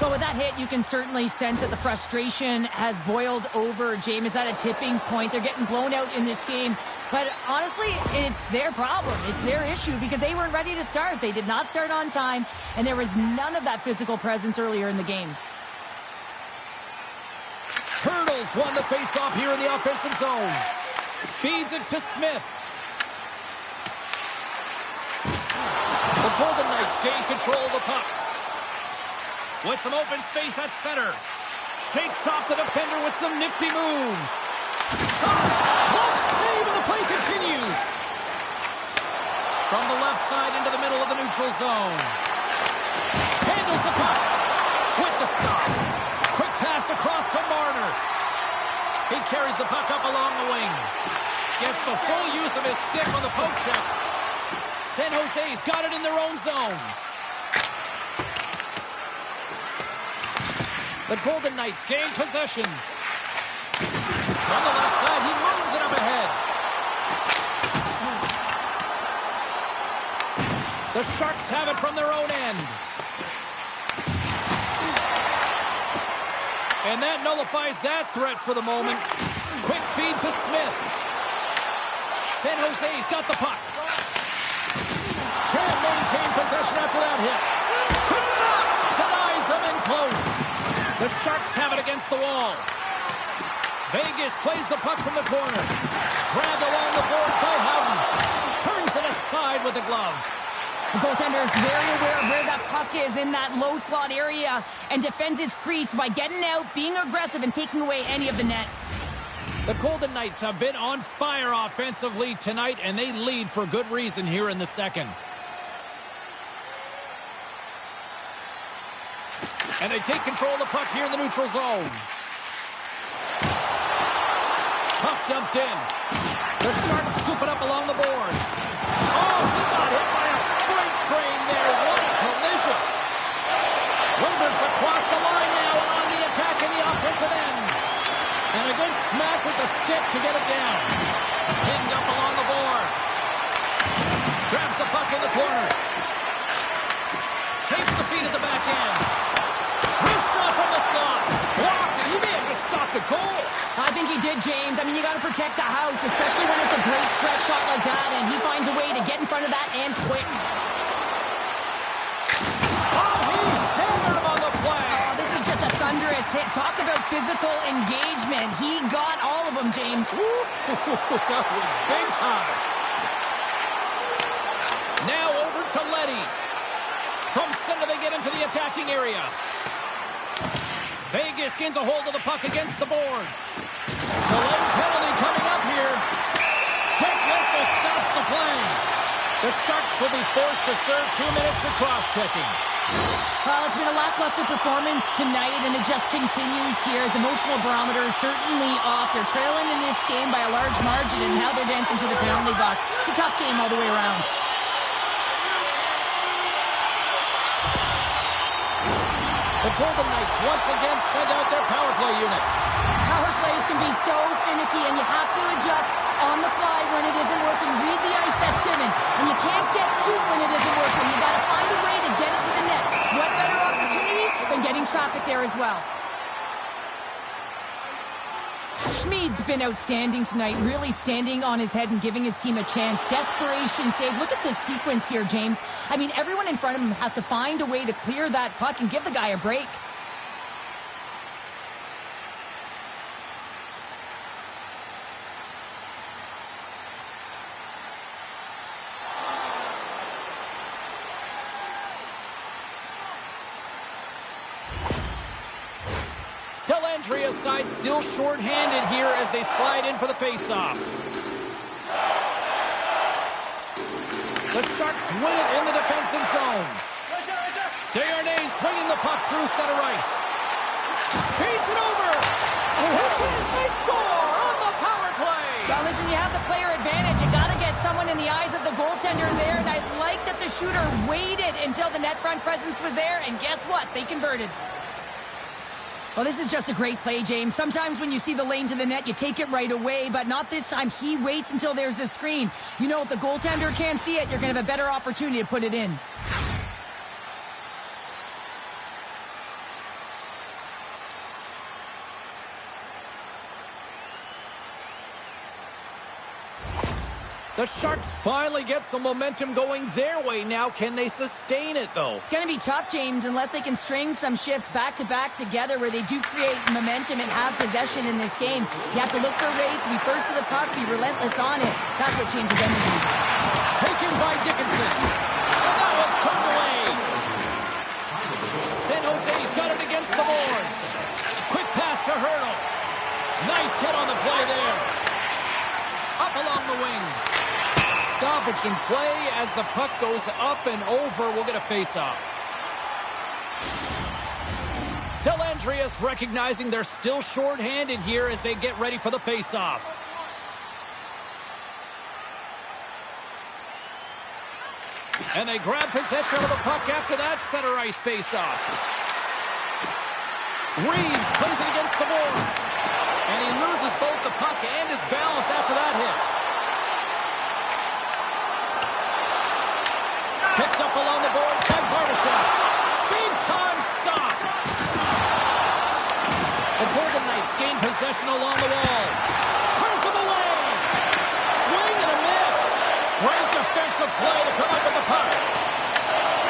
Well, with that hit, you can certainly sense that the frustration has boiled over. James is at a tipping point. They're getting blown out in this game. But honestly, it's their problem. It's their issue because they weren't ready to start. They did not start on time, and there was none of that physical presence earlier in the game. Hurdles won the face-off here in the offensive zone. Feeds it to Smith. The Golden Knights gain control of the puck. With some open space at center. Shakes off the defender with some nifty moves. Shot! Close save, and the play continues. From the left side into the middle of the neutral zone. Handles the puck. With the stop. Quick pass across to Marner. He carries the puck up along the wing. Gets the full use of his stick on the poke check. San Jose's got it in their own zone. The Golden Knights gain possession. From the left side, he moves it up ahead. The Sharks have it from their own end. And that nullifies that threat for the moment. Quick feed to Smith. San Jose's got the puck. Can't maintain possession after that hit. Quick stop! Denies him in close. The Sharks have it against the wall. Vegas plays the puck from the corner. Grabbed along the boards by Howden. Turns it aside with the glove. The goaltender is very aware of where that puck is in that low slot area and defends his crease by getting out, being aggressive, and taking away any of the net. The Golden Knights have been on fire offensively tonight, and they lead for good reason here in the second. And they take control of the puck here in the neutral zone. Puck dumped in. The Sharks scoop it up along the boards. Oh, he got hit by a freight train there. What a collision. Wimber's across the line now on the attack in the offensive end. And a good smack with the stick to get it down. Pinned up along the boards. Grabs the puck in the corner. Takes the feed at the back end. Shot from the slot. Blocked, and he may have just stopped a goal. I think he did, James. I mean, you got to protect the house, especially when it's a great stretch shot like that, and he finds a way to get in front of that and quick. Oh, he hammered him on the play. Oh, this is just a thunderous hit. Talk about physical engagement. He got all of them, James. That was big time. Now over to Leddy. From center, they get into the attacking area. Vegas gains a hold of the puck against the boards. Delayed penalty coming up here. Quick whistle stops the play. The Sharks will be forced to serve 2 minutes for cross-checking. Well, it's been a lackluster performance tonight, and it just continues here. The emotional barometer is certainly off. They're trailing in this game by a large margin, and now they're dancing to the penalty box. It's a tough game all the way around. The Golden Knights once again send out their power play unit. Power plays can be so finicky, and you have to adjust on the fly when it isn't working. Read the ice that's given, and you can't get cute when it isn't working. You got to find a way to get it to the net. What better opportunity than getting traffic there as well? Schmid's been outstanding tonight, really standing on his head and giving his team a chance. Desperation save. Look at this sequence here, James. I mean, everyone in front of him has to find a way to clear that puck and give the guy a break. Dellandria's side still short-handed here as they slide in for the face-off. The Sharks win it in the defensive zone. Desharnais swinging the puck through center ice. Feeds it over. Oh, it's in. They score on the power play. Well, listen, you have the player advantage. You got to get someone in the eyes of the goaltender there, and I like that the shooter waited until the net front presence was there, and guess what? They converted. Well, this is just a great play, James. Sometimes when you see the lane to the net, you take it right away, but not this time. He waits until there's a screen. You know, if the goaltender can't see it, you're going to have a better opportunity to put it in. The Sharks finally get some momentum going their way now. Can they sustain it, though? It's going to be tough, James, unless they can string some shifts back-to-back together where they do create momentum and have possession in this game. You have to look for ways to be first to the puck, be relentless on it. That's what changes energy. Taken by Dickinson. And that one's turned away. San Jose's got it against the boards. Quick pass to Hurdle. Nice hit on the play there. Up along the wing. Stoppage in play as the puck goes up and over. We'll get a face-off. Dellandria's recognizing they're still short-handed here as they get ready for the face-off. And they grab possession of the puck after that center ice face-off. Reeves plays it against the boards. And he loses both the puck and his balance after that hit. Picked up along the boards by Barbashev. Big time stop. The Golden Knights gain possession along the wall. Turns him away. Swing and a miss. Great defensive play to come up with the puck.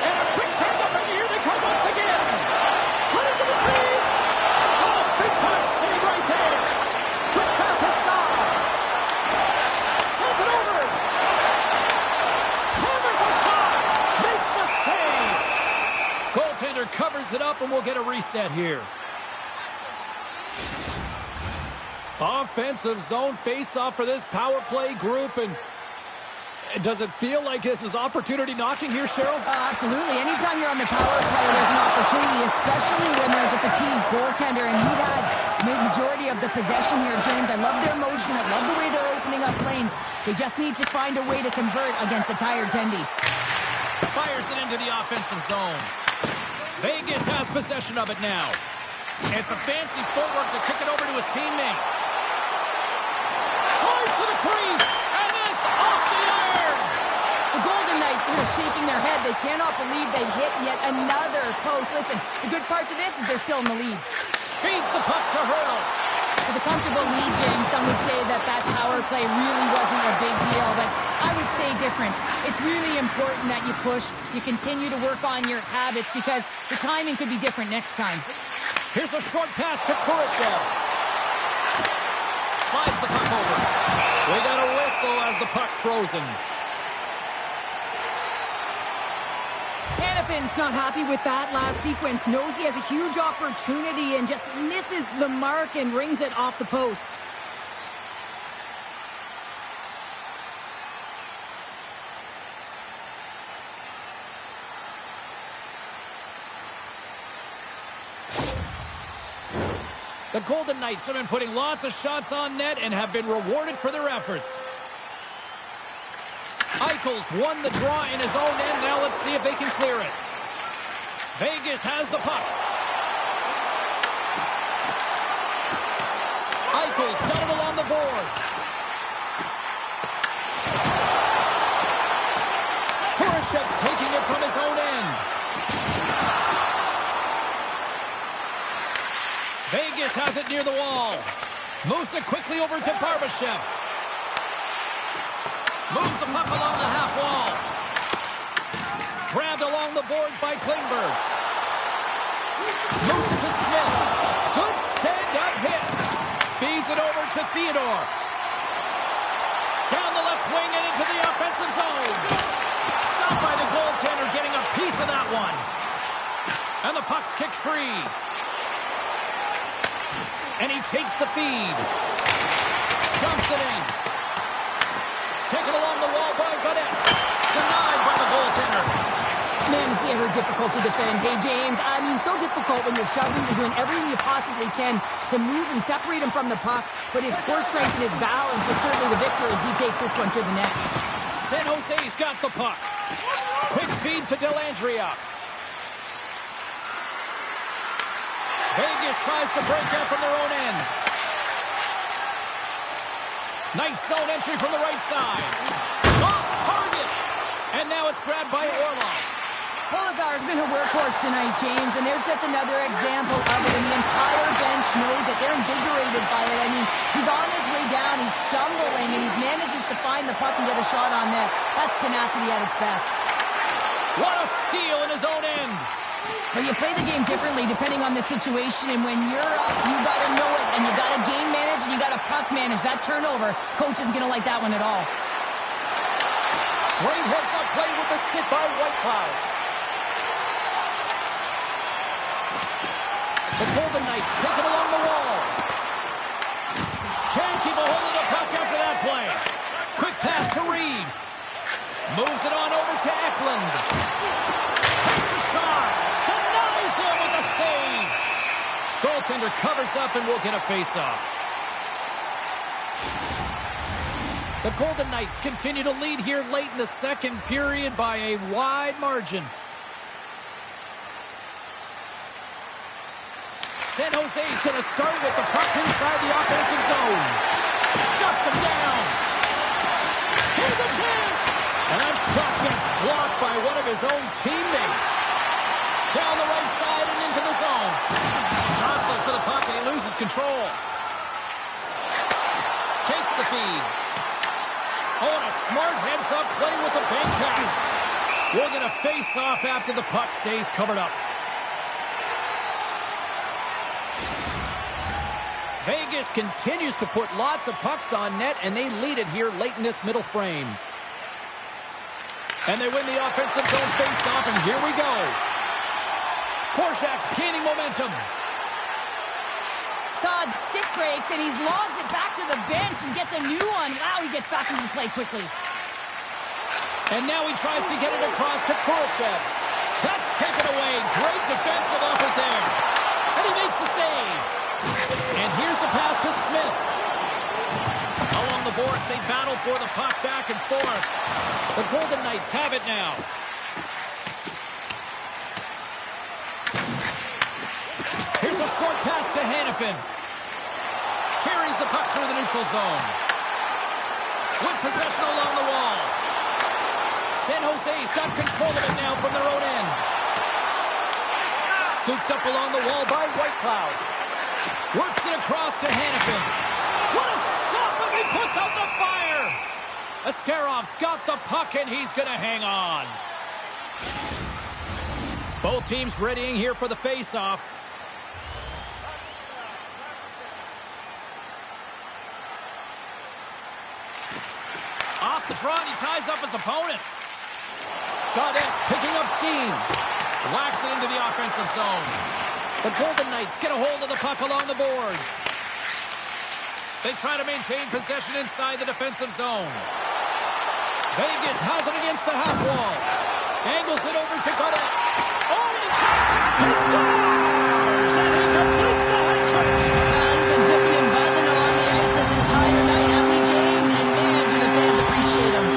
And a quick turn up, and here they come once again. Cut into the crease. Oh, big time save right there. Quick pass to Saad. Sends it over. Hammers a shot. Makes the save. Goaltender covers it up, and we'll get a reset here. Offensive zone face-off for this power play group, and does it feel like this is opportunity knocking here, Cheryl? Absolutely. Anytime you're on the power play, there's an opportunity, especially when there's a fatigued goaltender, and he had the majority of the possession here, James. I love their motion. I love the way they're opening up lanes. They just need to find a way to convert against a tired Tendy. Fires it into the offensive zone. Vegas has possession of it now. It's a fancy footwork to kick it over to his teammate. Tries to the crease, and it's off the iron. The Golden Knights are shaking their head. They cannot believe they've hit yet another post. Listen, the good part to this is they're still in the lead. Feeds the puck to Hurdle. With a comfortable lead, James, some would say that power play really wasn't a big deal, but I would say different. It's really important that you push, you continue to work on your habits, because the timing could be different next time. Here's a short pass to Kurashev. Slides the puck over. We got a whistle as the puck's frozen. Hanafin's not happy with that last sequence. Knows he has a huge opportunity and just misses the mark and rings it off the post. The Golden Knights have been putting lots of shots on net and have been rewarded for their efforts. Eichel's won the draw in his own end. Now let's see if they can clear it. Vegas has the puck. Eichel's got it along the boards. Kurashev's taking it from his own end. Vegas has it near the wall. Moves it quickly over to Barbashev. Moves the puck along the half wall. Grabbed along the boards by Klingberg. Moves it to Smith. Good stand-up hit. Feeds it over to Theodore. Down the left wing and into the offensive zone. Stopped by the goaltender, getting a piece of that one. And the puck's kicked free. And he takes the feed. Dumps it in. Taken along the wall by Godet. Denied by the goaltender. Man, is he ever difficult to defend. Hey, James, I mean, so difficult when you're shoving, you're doing everything you possibly can to move and separate him from the puck. But his core strength and his balance is certainly the victor as he takes this one to the net. San Jose's got the puck. Quick feed to Dellandria. Vegas tries to break out from their own end. Nice zone entry from the right side. Off target. And now it's grabbed by Orlov. Polazar's been a workhorse tonight, James, and there's just another example of it. And the entire bench knows that they're invigorated by it. I mean, he's on his way down, he's stumbling, and he manages to find find the puck and get a shot on net. That's tenacity at its best. What a steal in his own end. But you play the game differently depending on the situation. And when you're up, you got to know it. And you got to game manage and you got to puck manage. That turnover, coach isn't going to like that one at all. Great heads-up play with the stick by Whitecloud. The Golden Knights take it along the wall. Can't keep a hold of the puck after that play. Quick pass to Reeves. Moves it on over to Eklund. Takes a shot. Denies him with a save. Goaltender covers up and will get a face-off. The Golden Knights continue to lead here late in the second period by a wide margin. San Jose's going to start with the puck inside the offensive zone. Shuts him down. Here's a chance. And that shot gets blocked by one of his own teammates. Down the right side and into the zone. Jostling for the puck and he loses control. Takes the feed. Oh, and a smart heads-up play with the bank pass. We're going to face off after the puck stays covered up. Vegas continues to put lots of pucks on net, and they lead it here late in this middle frame. And they win the offensive zone face-off, and here we go. Korczak's gaining momentum. Saad stick breaks, and he's logged it back to the bench and gets a new one. Wow, he gets back into play quickly. And now he tries to get it across to Korczak. That's taken away. Great defensive effort there. And he makes the save. And here's the pass to Smith. Along the boards, they battle for the puck back and forth. The Golden Knights have it now. Here's a short pass to Hanifin. Carries the puck through the neutral zone. With possession along the wall. San Jose's got control of it now from their own end. Scooped up along the wall by Whitecloud. Works it across to Hanifin. What a stop as he puts out the fire! Askarov's got the puck and he's going to hang on. Both teams readying here for the face-off. Off the draw, and he ties up his opponent. Gaudette's picking up steam. Whacks it into the offensive zone. The Golden Knights get a hold of the puck along the boards. They try to maintain possession inside the defensive zone. Vegas has it against the half wall. Angles it over to Gaudette. Oh, and he cracks it. He scores! And he completes the hat trick. He's been zipping and buzzing along the ice this entire night, hasn't he, James? And man, do the fans appreciate him.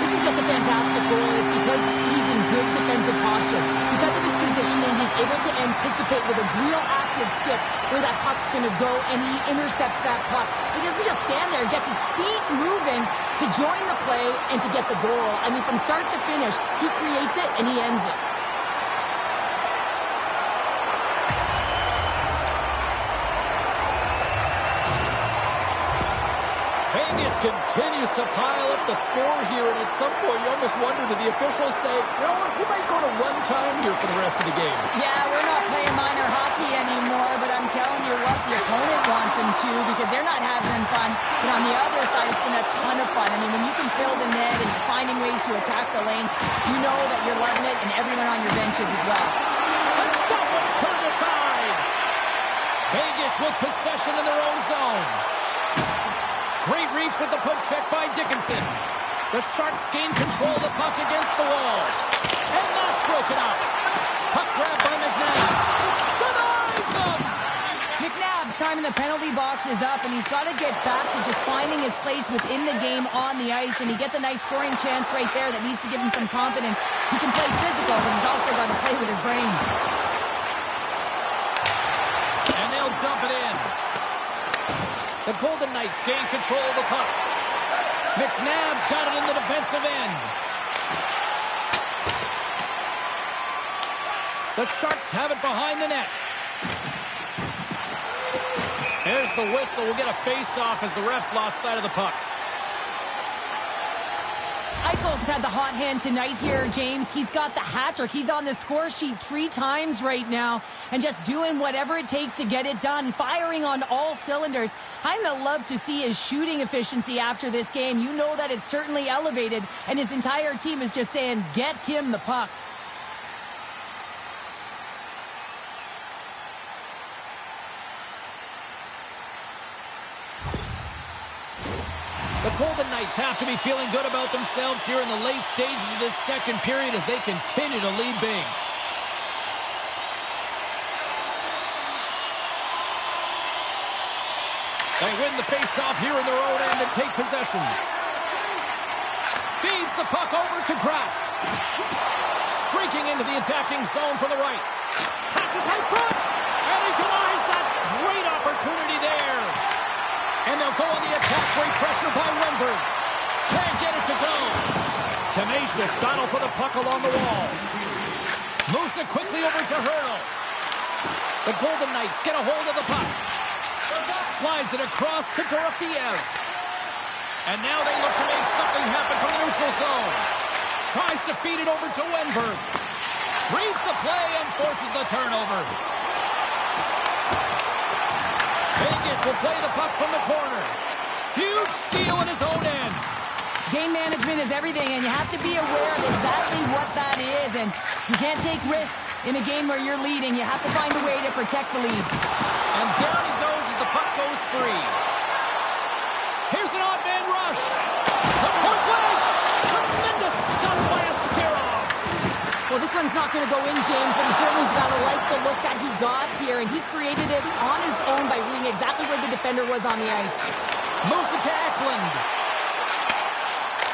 This is just a fantastic goal. It's because he's in good defensive posture. Because of his positioning, he's able to anticipate with a real active stick where that puck's going to go, and he intercepts that puck. He doesn't just stand there. He gets his feet moving to join the play and to get the goal. I mean, from start to finish, he creates it and he ends it. Vegas continues to pile up the score here, and at some point you almost wonder, do the officials say, you know what, we might go to one time here for the rest of the game. Yeah, we're not playing minor hockey anymore, but I'm telling you what, the opponent wants them to because they're not having fun. But on the other side, it's been a ton of fun. I mean, when you can fill the net and finding ways to attack the lanes, you know that you're loving it, and everyone on your benches as well. And that one's turned aside. Vegas with possession in their own zone. Great reach with the poke check by Dickinson. The Sharks gain control of the puck against the wall. And that's broken up. Puck grab by McNabb. Denies him! McNabb's time in the penalty box is up, and he's got to get back to just finding his place within the game on the ice, and he gets a nice scoring chance right there that needs to give him some confidence. He can play physical, but he's also got to play with his brain. And they'll dump it in. The Golden Knights gain control of the puck. McNabb's got it in the defensive end. The Sharks have it behind the net. There's the whistle. We'll get a face-off as the refs lost sight of the puck. Eichel's had the hot hand tonight here, James. He's got the hat trick. He's on the score sheet 3 times right now and just doing whatever it takes to get it done, firing on all cylinders. I'm going to love to see his shooting efficiency after this game. You know that it's certainly elevated, and his entire team is just saying, get him the puck. The Golden Knights have to be feeling good about themselves here in the late stages of this second period as they continue to lead big. They win the face-off here in their own end and take possession. Feeds the puck over to Kraft. Streaking into the attacking zone from the right. Passes out front, and he denies that great opportunity there. And they'll go on the attack. Great pressure by Wenberg. Can't get it to go. Tenacious battle for the puck along the wall. Moves it quickly over to Hurdle. The Golden Knights get a hold of the puck. Slides it across to Dorofeev. And now they look to make something happen from the neutral zone. Tries to feed it over to Wenberg. Reads the play and forces the turnover. Vegas will play the puck from the corner. Huge steal in his own end. Game management is everything, and you have to be aware of exactly what that is. And you can't take risks in a game where you're leading. You have to find a way to protect the lead. And down he goes as the puck goes free. Here's an odd man rush. The point blank. Tremendous stun by Askarov. Well, this one's not going to go in, James, but he certainly's got to like the look that he got here, and he created it on his own by reading exactly where the defender was on the ice. Moves it to Eklund.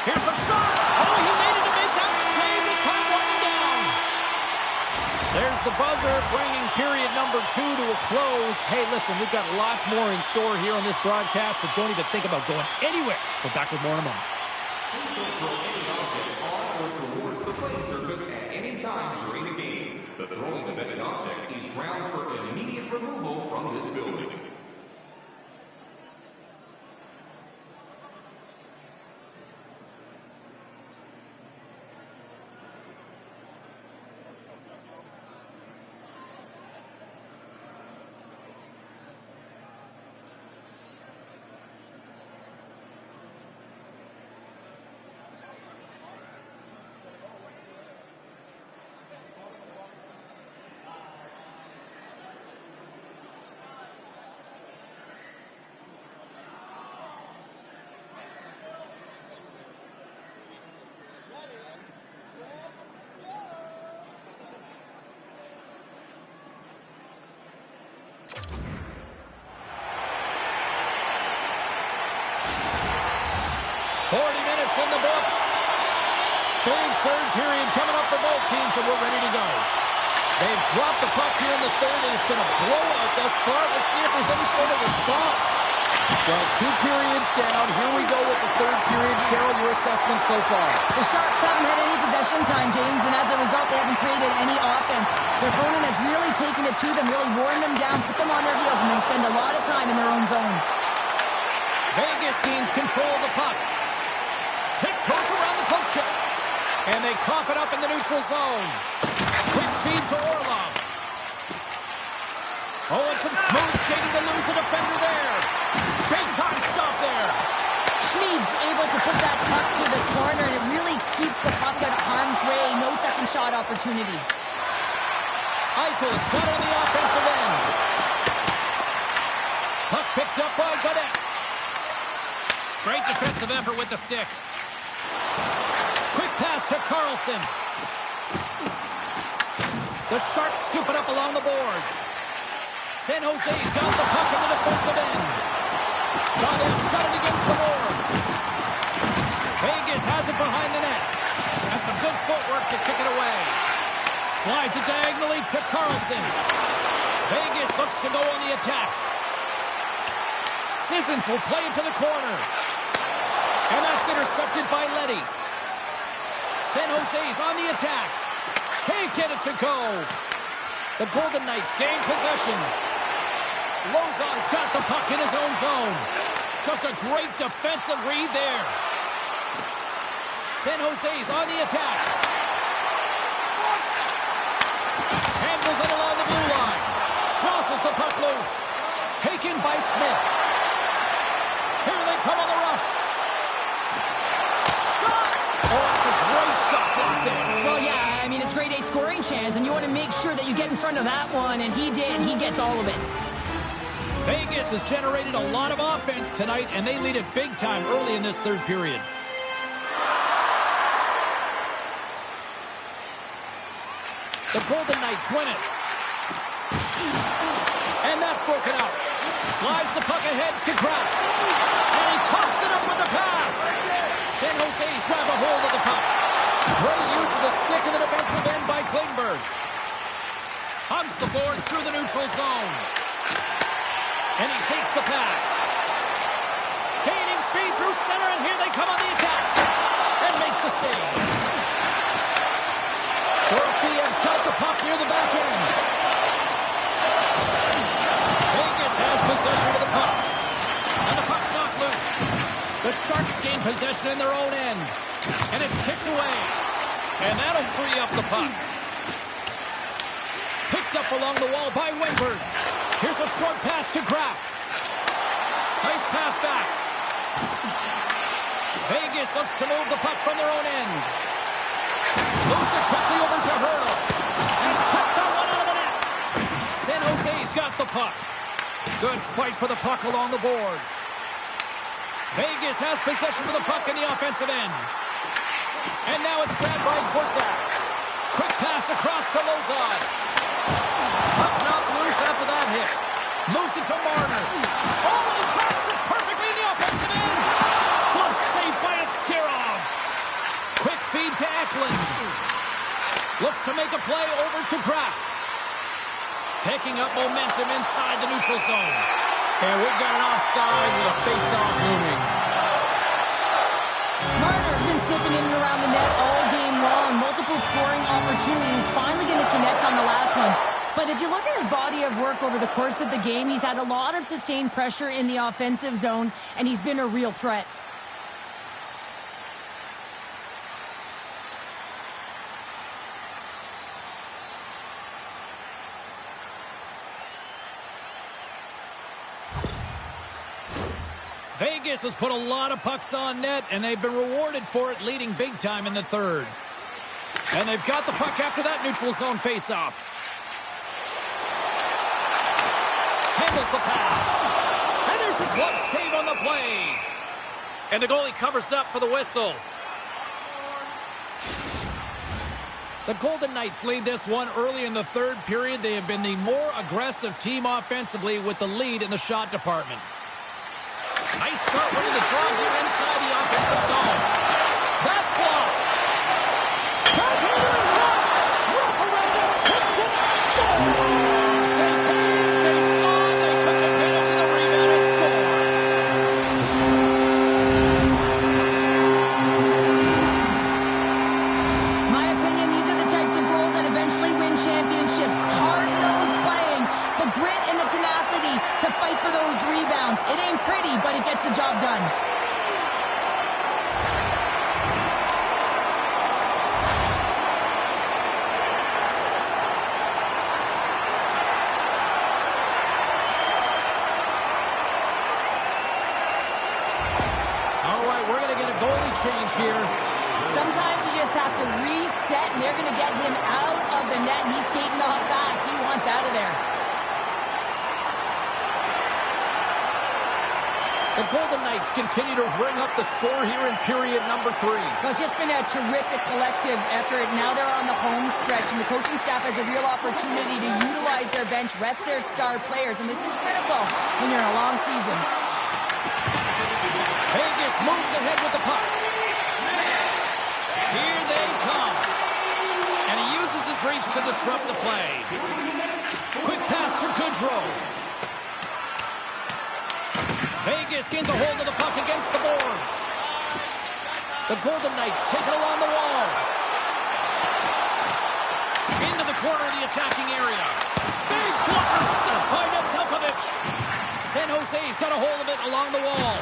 Here's a shot. Oh, he made it to make that save to come one down. There's the buzzer, bringing period number 2 to a close. Hey, listen, we've got lots more in store here on this broadcast, so don't even think about going anywhere. We're back with more in a moment. Don't throw any objects on or towards the playing surface at any time during the game. The throwing of any object is grounds for immediate removal from this building. In the books. Big third period coming up for both teams, and we're ready to go. They've dropped the puck here in the third, and it's been a blowout thus far. Let's see if there's any sort of response. Well, 2 periods down. Here we go with the third period. Cheryl, your assessment so far? The Sharks haven't had any possession time, James, and as a result, they haven't created any offense. Their opponent has really taken it to them, really worn them down, put them on their heels, and they spend a lot of time in their own zone. Vegas gains control of the puck. Tiptoes around the poke check. And they cough it up in the neutral zone. Quick feed to Orlov. Oh, and some smooth skating to lose the defender there. Big time stop there. Schmid's able to put that puck to the corner, and it really keeps the puck out of harm's way. No second shot opportunity. Eichel's got on the offensive end. Puck picked up by Godet. Great defensive effort with the stick. Quick pass to Carlson. The Sharks scoop it up along the boards. San Jose's got the puck in the defensive end. Godet's got it against the boards. Vegas has it behind the net. And some good footwork to kick it away. Slides it diagonally to Carlson. Vegas looks to go on the attack. Sissons will play it to the corner. And that's intercepted by Leddy. San Jose's on the attack. Can't get it to go. The Golden Knights gain possession. Lozon's got the puck in his own zone. Just a great defensive read there. San Jose's on the attack. Handles it along the blue line. Crosses the puck loose. Taken by Smith. Here they come on the rush. Shot! Oh, that's a great shot blocked there. Well, yeah, I mean, it's grade A scoring chance, and you want to make sure that you get in front of that one, and he did. He gets all of it. Vegas has generated a lot of offense tonight, and they lead it big time early in this third period. The Golden Knights win it. And that's broken out. Slides the puck ahead to Kraft. And he coughs it up with the pass. San Jose's grab a hold of the puck. Great use of the stick in the defensive end by Klingberg. Hugs the boards through the neutral zone. And he takes the pass. Gaining speed through center, and here they come on the attack. And makes the save. Dorothea's got the puck near the back end. Vegas has possession of the puck. And the puck's knocked loose. The Sharks gain possession in their own end. And it's kicked away. And that'll free up the puck. Picked up along the wall by Weinberg. Here's a short pass to Kraft. Nice pass back. Vegas looks to move the puck from their own end. Moves it quickly over to Hurdle. And kept that one out of the net. San Jose's got the puck. Good fight for the puck along the boards. Vegas has possession of the puck in the offensive end. And now it's grabbed by Korsak. Quick pass across to Lozon. Puck knocked loose after that hit. Moves it to Marner. Oh, and he tracks it perfectly in the offensive end. Glove saved by Askarov. Quick feed to Eklund. Looks to make a play over to Kraft. Picking up momentum inside the neutral zone. And we've got an offside with a face-off looming. Marner's been sniffing in and around the net all game long. Multiple scoring opportunities. Finally going to connect on the last one. But if you look at his body of work over the course of the game, he's had a lot of sustained pressure in the offensive zone, and he's been a real threat. Vegas has put a lot of pucks on net, and they've been rewarded for it, leading big time in the third. And they've got the puck after that neutral zone faceoff. Handles the pass. And there's a glove save on the play. And the goalie covers up for the whistle. The Golden Knights lead this one early in the third period. They have been the more aggressive team offensively with the lead in the shot department. Nice start winning the draw here inside the offensive zone. That's blocked. Backhander in front. Wrap around it. Tipped it. Scores. They came. They saw. They took advantage of the rebound and scored. My opinion, these are the types of goals that eventually win championships. Hard-nosed playing, the grit and the tenacity to fight for those rebounds. It ain't pretty, but it gets the job done. All right, we're going to get a goalie change here. Sometimes you just have to reset, and they're going to get him out of the net, and he's skating off fast. He wants out of there. The Golden Knights continue to bring up the score here in period number 3. Well, it's just been a terrific collective effort. Now they're on the home stretch, and the coaching staff has a real opportunity to utilize their bench, rest their star players, and this is critical when you're in a long season. Vegas moves ahead with the puck. Here they come. And he uses his reach to disrupt the play. Quick pass to Goodrow. Vegas gains a hold of the puck against the boards. The Golden Knights take it along the wall. Into the corner of the attacking area. Big blocker step by Nedeljkovic. San Jose's got a hold of it along the wall.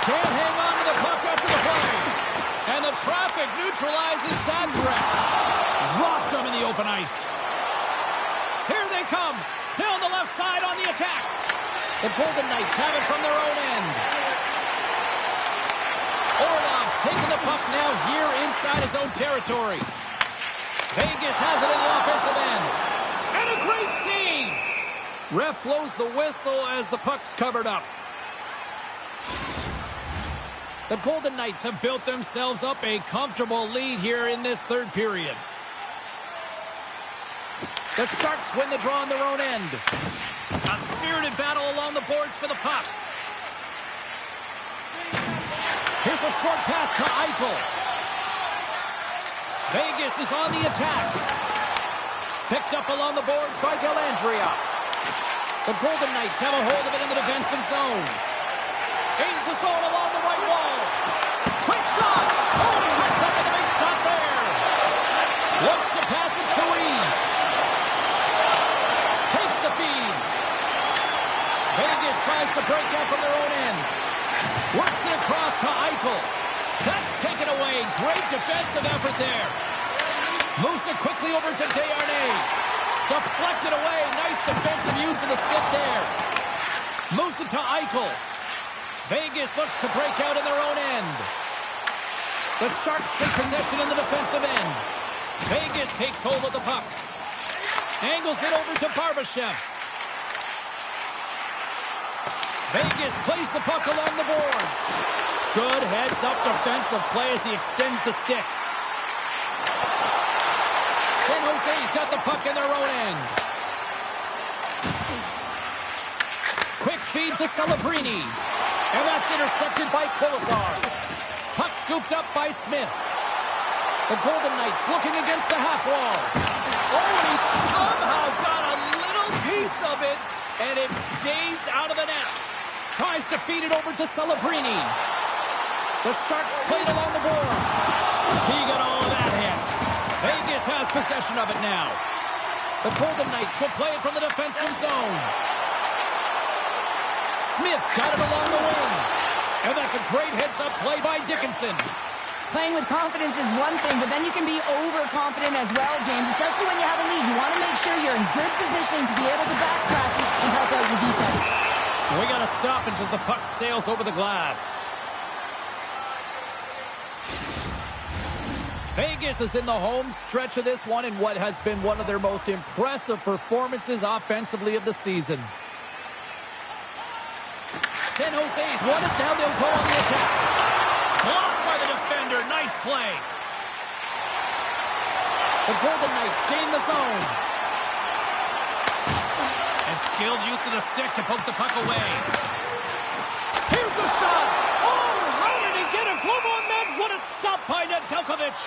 Can't hang on to the puck after the play. And the traffic neutralizes that threat. Dropped them in the open ice. Here they come. Down the left side on the attack. The Golden Knights have it from their own end. Orlov's taking the puck now here inside his own territory. Vegas has it in the offensive end. And a great save. Ref blows the whistle as the puck's covered up. The Golden Knights have built themselves up a comfortable lead here in this third period. The Sharks win the draw on their own end. A spirited battle along the boards for the puck. Here's a short pass to Eichel. Vegas is on the attack. Picked up along the boards by Dellandrea. The Golden Knights have a hold of it in the defensive zone. Aims the zone along the right wall. Quick shot. Oh, he cuts up with a big stop there. Looks to pass it to Ease. Takes the feed. Vegas tries to break out from their own end. Works it across to Eichel. That's taken away. Great defensive effort there. Moves it quickly over to Desharnais. Deflected away. Nice defensive use of the stick there. Moves it to Eichel. Vegas looks to break out in their own end. The Sharks take possession in the defensive end. Vegas takes hold of the puck. Angles it over to Barbashev. Vegas plays the puck along the boards. Good heads-up defensive play as he extends the stick. San Jose's got the puck in their own end. Quick feed to Celebrini. And that's intercepted by Kolesar. Puck scooped up by Smith. The Golden Knights looking against the half wall. Oh, and he somehow got a little piece of it, and it stays out of the net. Tries to feed it over to Celebrini. The Sharks played along the boards. He got all of that hit. Vegas has possession of it now. The Golden Knights will play it from the defensive zone. Smith's got it along the wing. And that's a great heads-up play by Dickinson. Playing with confidence is one thing, but then you can be overconfident as well, James, especially when you have a lead. You want to make sure you're in good positioning to be able to backtrack and help out your defense. We got a stoppage as the puck sails over the glass. Vegas is in the home stretch of this one in what has been one of their most impressive performances offensively of the season. San Jose's won it. Now they'll go on the attack. Blocked by the defender. Nice play. The Golden Knights gain the zone. And skilled use of the stick to poke the puck away. Here's the shot. Oh, how did he get a glove on that? What a stop by Nedeljkovic.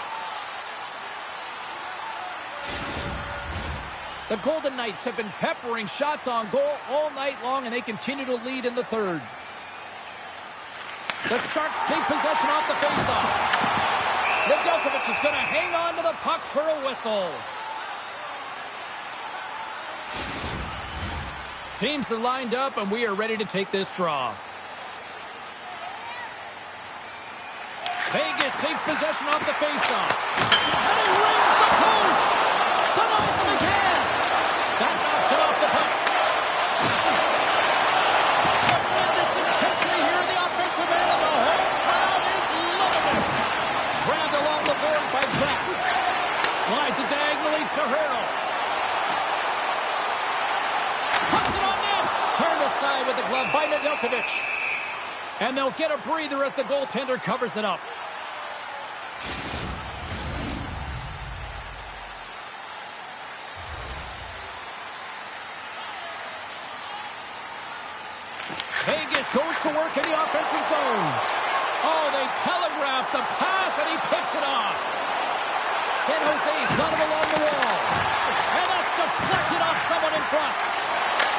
The Golden Knights have been peppering shots on goal all night long, and they continue to lead in the third. The Sharks take possession off the faceoff. Nedeljkovic is going to hang on to the puck for a whistle. Teams are lined up, and we are ready to take this draw. Vegas takes possession off the faceoff. And he rings the post. Denies him again. That knocks it off the puck. Tremendous intensity here in the offensive end, and the whole crowd is loving this. Grabbed along the board by Jack. Slides it diagonally to Hurl. Puts it on net. Turned aside with the glove by Nedeljkovic. And they'll get a breather as the goaltender covers it up. Vegas goes to work in the offensive zone. Oh, they telegraph the pass, and he picks it off. San Jose's got him along the wall. And that's deflected off someone in front.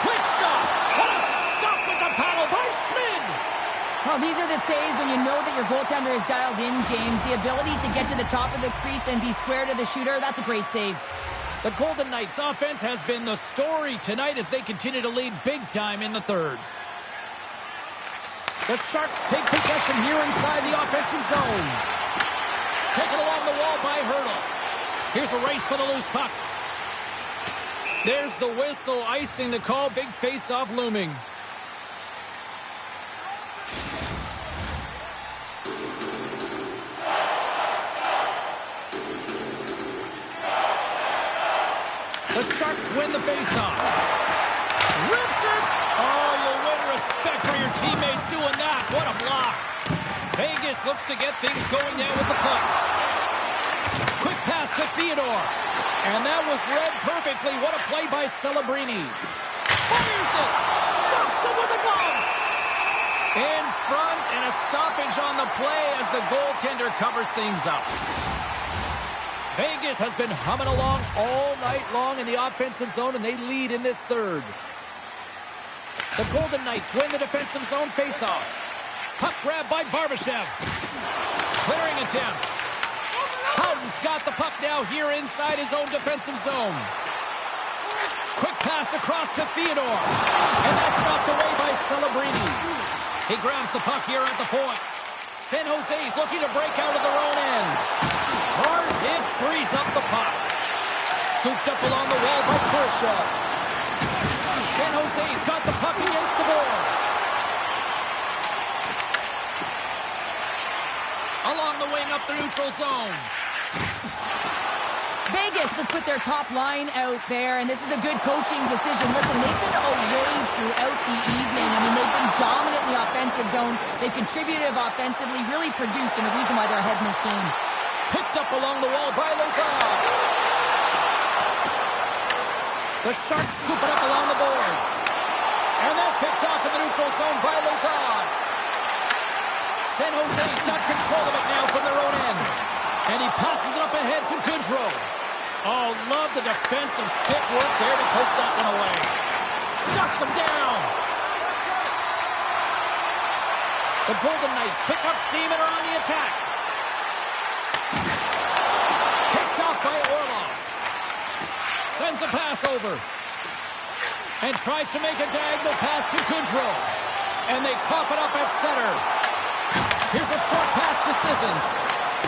Quick shot. What a stop with the paddle by Schmid. Well, these are the saves when you know that your goaltender is dialed in, James. The ability to get to the top of the crease and be square to the shooter, that's a great save. The Golden Knights offense has been the story tonight as they continue to lead big time in the third. The Sharks take possession here inside the offensive zone. Taken along the wall by Hurdle. Here's a race for the loose puck. There's the whistle, icing the call. Big face-off looming. The Sharks win the face-off. Rips it! Oh, you'll win respect for your teammates doing that. What a block. Vegas looks to get things going now with the puck. Quick pass to Theodore. And that was read perfectly. What a play by Celebrini. Fires it! Stops it with a glove! In front, and a stoppage on the play as the goaltender covers things up. Vegas has been humming along all night long in the offensive zone, and they lead in this third. The Golden Knights win the defensive zone faceoff. Puck grab by Barbashev. Clearing attempt. Howden's got the puck now here inside his own defensive zone. Quick pass across to Theodore. And that's knocked away by Celebrini. He grabs the puck here at the point. San Jose's looking to break out of their own end. Hard hit frees up the puck. Scooped up along the wall by Khrushchev. San Jose's got the puck against the boards. Along the wing up the neutral zone. Vegas has put their top line out there, and this is a good coaching decision. Listen, they've been away throughout the evening. I mean, they've been dominant in the offensive zone. They've contributed offensively, really produced, and the reason why they're ahead in this game. Picked up along the wall by Lazard. The Sharks scoop it up along the boards. And that's picked off in the neutral zone by Lazard. San Jose's got control of it now from their own end. And he passes it up ahead to Goodrow. Oh, love the defensive stick work there to poke that one away. Shuts him down. The Golden Knights pick up steam and are on the attack. Picked off by Orlov. Sends a pass over. And tries to make a diagonal pass to Goodrow. And they cough it up at center. Here's a short pass to Sissons.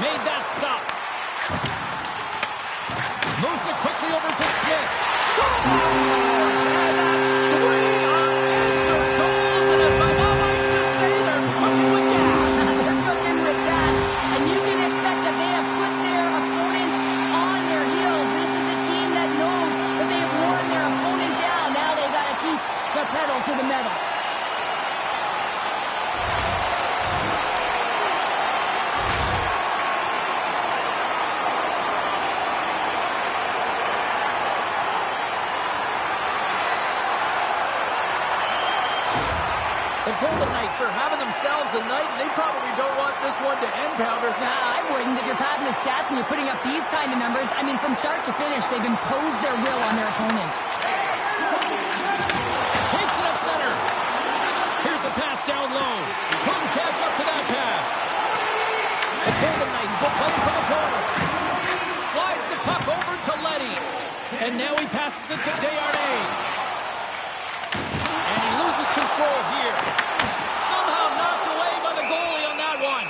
Made that stop. Moves it quickly over to Smith. Scores! And that's 3 unanswered goals. And as my mom likes to say, they're cooking with gas. They're cooking with gas. And you can expect that they have put their opponents on their heels. This is a team that knows that they have worn their opponent down. Now they got to keep the pedal to the metal. The Golden Knights are having themselves a night, and they probably don't want this one to end, Pounder. Nah, I wouldn't. If you're padding the stats and you're putting up these kind of numbers, I mean, from start to finish, they've imposed their will on their opponent. Takes it up center. Here's a pass down low. Couldn't catch up to that pass. The Golden Knights will play from the corner. Slides the puck over to Leddy. And now he passes it to Desharnais. And he loses control here. Somehow knocked away by the goalie on that one.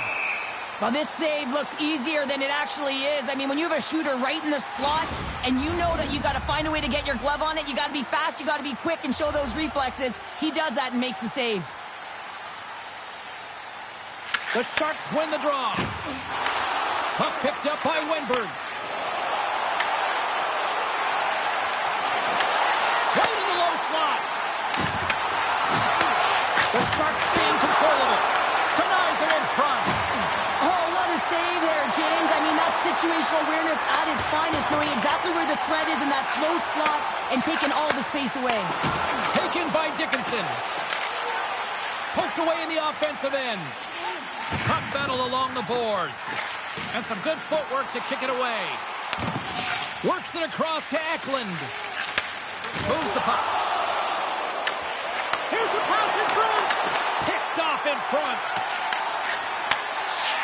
Well, this save looks easier than it actually is. I mean, when you have a shooter right in the slot and you know that you got to find a way to get your glove on it, you got to be fast, you got to be quick and show those reflexes. He does that and makes the save. The Sharks win the draw. Puck picked up by Wenberg. Right in the low slot. The Sharks gain control of it. Denies it in front. Oh, what a save there, James. I mean, that's situational awareness at its finest, knowing exactly where the threat is in that slow slot and taking all the space away. Taken by Dickinson. Poked away in the offensive end. Puck battle along the boards. And some good footwork to kick it away. Works it across to Eklund. Moves the puck. Here's a pass in front. Picked off in front.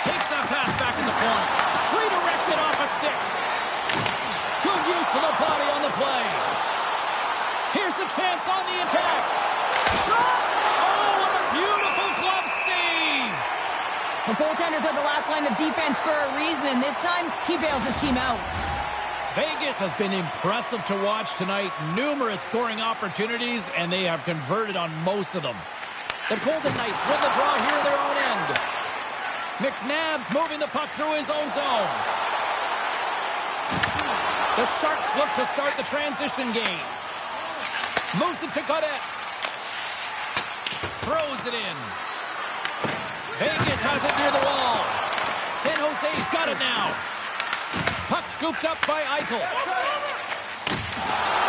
Takes that pass back in the point. Redirected off a stick. Good use of the body on the play. Here's a chance on the attack. Shot! Oh, what a beautiful glove save The goaltenders are the last line of defense for a reason, and this time, he bails his team out. Vegas has been impressive to watch tonight. Numerous scoring opportunities, and they have converted on most of them. The Golden Knights win the draw here in their own end. McNabb's moving the puck through his own zone. The Sharks look to start the transition game. Moves it to Godet. Throws it in. Vegas has it near the wall. San Jose's got it now. Puck scooped up by Eichel.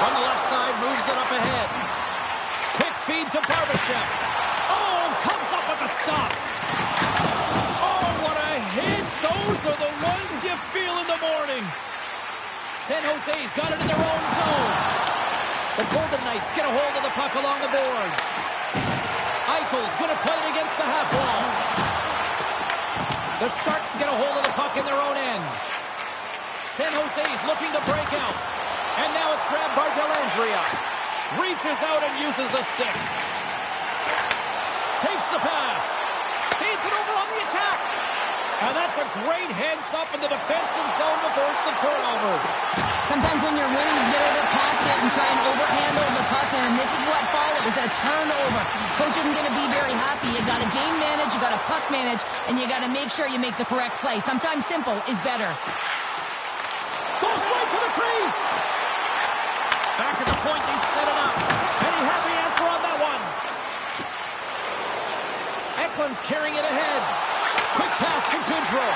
From the left side, moves it up ahead. Quick feed to Barbashev. Oh, comes up with a stop. Oh, what a hit. Those are the ones you feel in the morning. San Jose's got it in their own zone. The Golden Knights get a hold of the puck along the boards. Eichel's going to play it against the half wall. The Sharks get a hold of the puck in their own end. San Jose's looking to break out. And now it's grabbed by Dellandrea. Reaches out and uses the stick. Takes the pass. Feeds it over on the attack. And that's a great heads-up in the defensive zone to force the turnover. Sometimes when you're winning, you get overconfident and try and overhandle the puck, and this is what follows, a turnover. Coach isn't going to be very happy. You got to game manage, you got to puck manage, and you got to make sure you make the correct play. Sometimes simple is better. Goes right to the crease. Back at the point, they set it up. And he had the answer on that one. Eklund's carrying it ahead. Quick pass to Goodrow.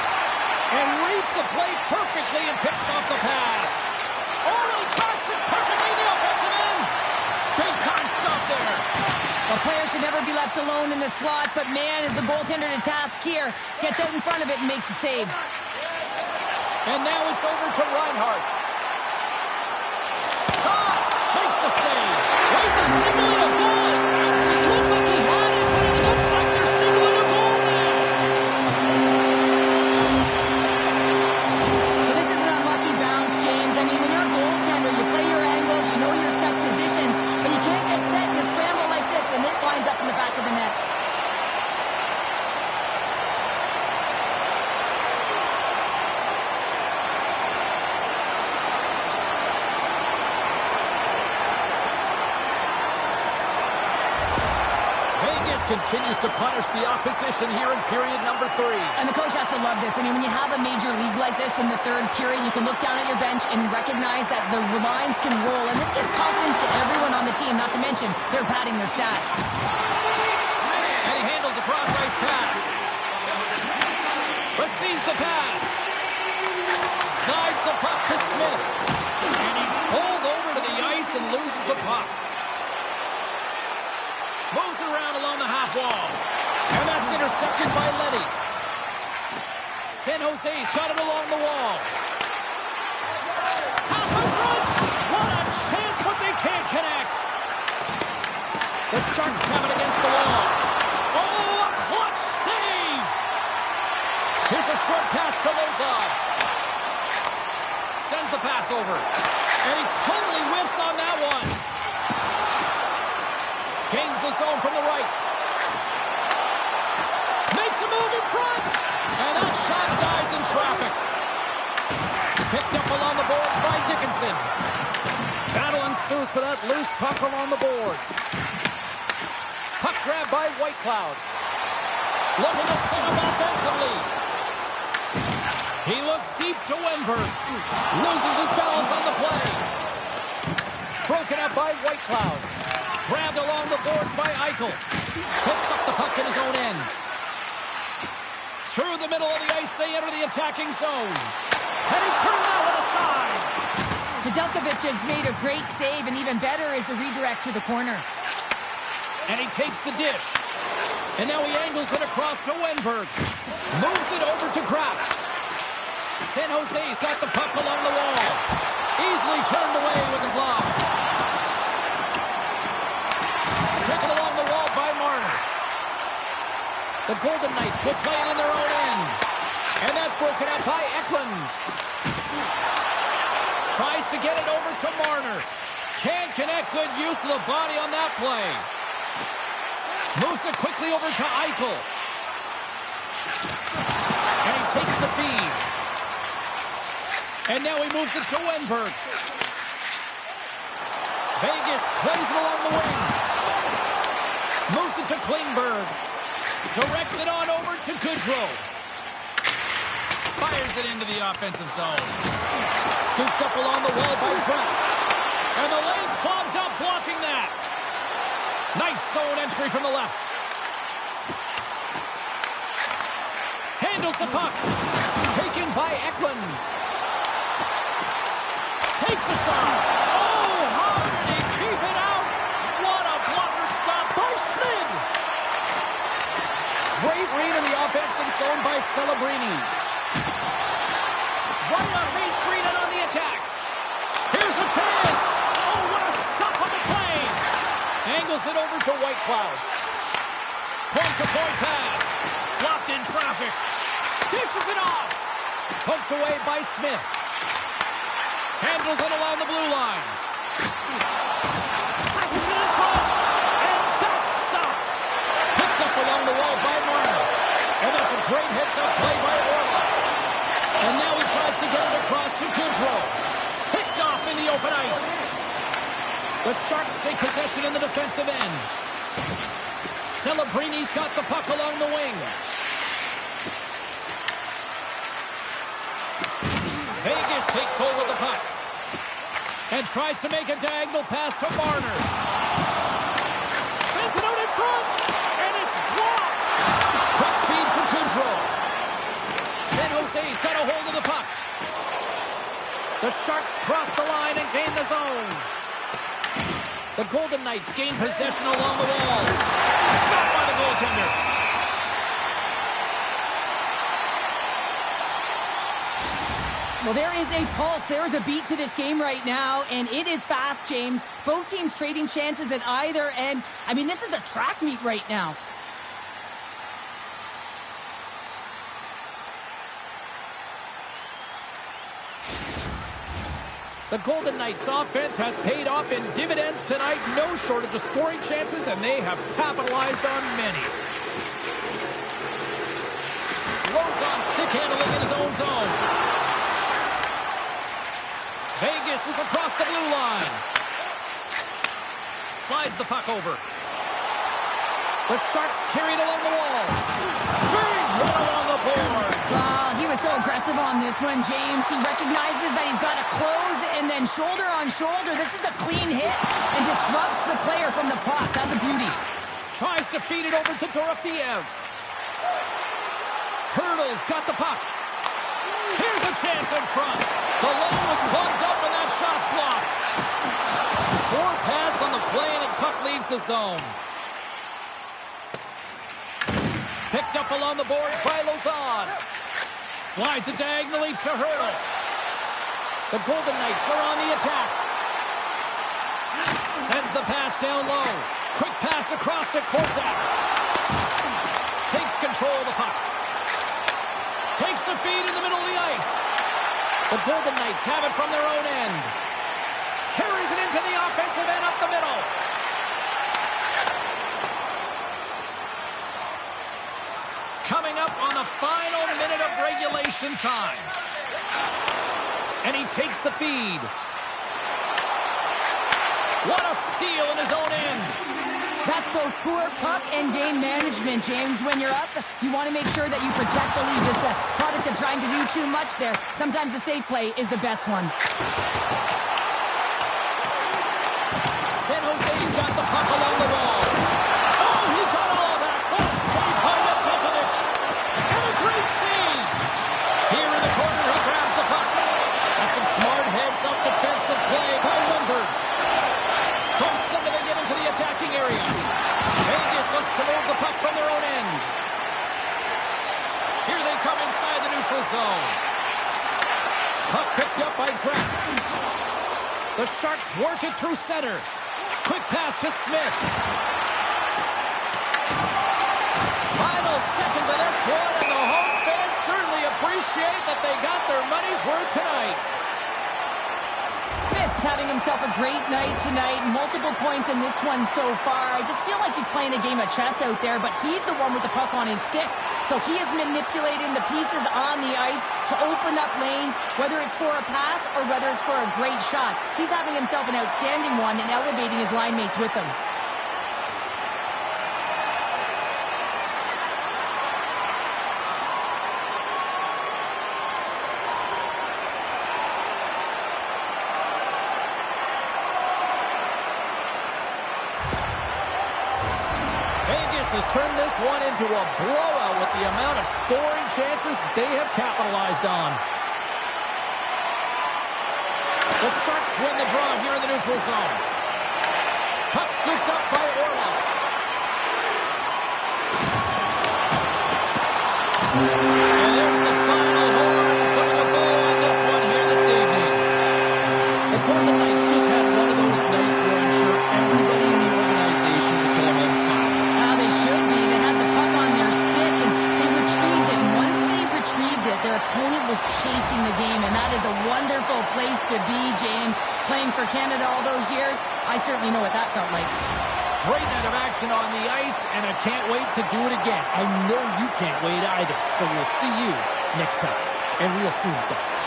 And reads the play perfectly and picks off the pass. Oh, he tracks it perfectly in the offensive end. Big time stop there. A player should never be left alone in the slot, but man, is the goaltender to task here. Gets out in front of it and makes the save. And now it's over to Reinhart. Shot! Makes the save. Wait, they're signaling a goal. It looked like he had it, but it looks like they're signaling a goal now. Well, this is an unlucky bounce, James. I mean, when you're a goaltender, you play your angles, you know your set positions, but you can't get set in a scramble like this, and it winds up in the back of the net. Continues to punish the opposition here in period number 3. And the coach has to love this. I mean, when you have a major league like this in the third period, you can look down at your bench and recognize that the lines can roll. And this gives confidence to everyone on the team, not to mention they're padding their stats. And he handles a cross-ice pass. Receives the pass. Slides the puck to Smith. And he's pulled over to the ice and loses the puck. Moves it around along the half wall. And that's intercepted by Leddy. San Jose's got it along the wall. Pass in front. What a chance, but they can't connect. The Sharks have it against the wall. Oh, a clutch save. Here's a short pass to Lozov. Sends the pass over. And he totally whiffs on that one. Gains the zone from the right. Makes a move in front. And that shot dies in traffic. Picked up along the boards by Dickinson. Battle ensues for that loose puck along the boards. Puck grab by Whitecloud. Looking to set up offensively. He looks deep to Wenberg. Loses his balance on the play. Broken up by Whitecloud. Grabbed along the boards by Eichel. Picks up the puck in his own end. Through the middle of the ice, they enter the attacking zone. And he turned that one aside. Nedeljkovic has made a great save, and even better is the redirect to the corner. And he takes the dish. And now he angles it across to Wenberg. Moves it over to Kraft. San Jose's got the puck along the wall. Easily turned away with the glove. Taken along the wall by Marner. The Golden Knights will play it in their own end. And that's broken up by Eklund. Tries to get it over to Marner. Can't connect. Good use of the body on that play. Moves it quickly over to Eichel. And now he moves it to Wenberg. Vegas plays it along the wing. Moves it to Klingberg. Directs it on over to Goodrow. Fires it into the offensive zone. Scooped up along the wall by Kraft. And the lane's clogged up, blocking that. Nice zone entry from the left. Handles the puck. Taken by Eklund. Takes the shot. Oh, how did he keep it out? What a blocker stop by Schmid. Great read in the offensive zone by Celebrini. Right on Main Street and on the attack. Here's a chance. Oh, what a stop on the play. Angles it over to Whitecloud. Point-to-point pass. Blocked in traffic. Dishes it off. Poked away by Smith. Handles it along the blue line. Passes it in front. And that's stopped. Picked up along the wall by Marner. And that's a great heads-up play by Orlov. And now he tries to get it across to Goodrow. Picked off in the open ice. The Sharks take possession in the defensive end. Celebrini's got the puck along the wing. Vegas takes hold of the puck and tries to make a diagonal pass to Marner. Sends it out in front, and it's blocked. Quick feed to Goodrow. San Jose's got a hold of the puck. The Sharks cross the line and gain the zone. The Golden Knights gain possession along the wall. Stopped by the goaltender. Well, there is a pulse. There is a beat to this game right now, and it is fast, James. Both teams trading chances at either end. I mean, this is a track meet right now. The Golden Knights offense has paid off in dividends tonight. No shortage of scoring chances, and they have capitalized on many. Lozon stick handling in his own zone. Vegas is across the blue line. Slides the puck over. The Sharks carry it along the wall. Big hit along the board. He was so aggressive on this one, James. He recognizes that he's got to close and then shoulder on shoulder. This is a clean hit and disrupts the player from the puck. That's a beauty. Tries to feed it over to Dorofeev. Hurdles got the puck. Here's a chance in front. The lane was plugged up and that shot's blocked. Poor pass on the play and the puck leaves the zone. Picked up along the boards by Lozon. Slides it diagonally to Hurdle. The Golden Knights are on the attack. Sends the pass down low. Quick pass across to Korczak. Takes control of the puck. Takes the feed in the middle of the ice. The Golden Knights have it from their own end. Carries it into the offensive end up the middle. Coming up on the final minute of regulation time. And he takes the feed. What a steal in his own end. That's both poor puck and game management, James. When you're up, you want to make sure that you protect the lead. Just a product of trying to do too much there. Sometimes the safe play is the best one. San Jose's got the puck along the wall. Oh, he got all of that. What a save by Nedeljkovic. And a great save. Here in the corner, he grabs the puck. That's some smart heads-up defensive play by Wenberg. From center, they get into the attacking area. Vegas looks to move the puck from their own end. Here they come inside the neutral zone. Puck picked up by Kraft. The Sharks work it through center. Quick pass to Smith. Final seconds of this one, and the home fans certainly appreciate that they got their money's worth tonight. Smith's having himself a great night tonight. Multiple points in this one so far. I just feel like he's playing a game of chess out there, but he's the one with the puck on his stick. So he is manipulating the pieces on the ice to open up lanes, whether it's for a pass or whether it's for a great shot. He's having himself an outstanding one and elevating his line mates with him. Has turned this one into a blowout with the amount of scoring chances they have capitalized on. The Sharks win the draw here in the neutral zone. Puck scooped up by Orlov. And there's the final horn, putting a bow on this one here this evening. The Golden Knights just had one of those nights where I'm sure everybody in the organization is going home smiling. Should be. They had the puck on their stick and they retrieved it. And once they retrieved it, their opponent was chasing the game, and that is a wonderful place to be, James. Playing for Canada all those years, I certainly know what that felt like. Great night of action on the ice, and I can't wait to do it again. I know you can't wait either. So we'll see you next time. And real soon, though.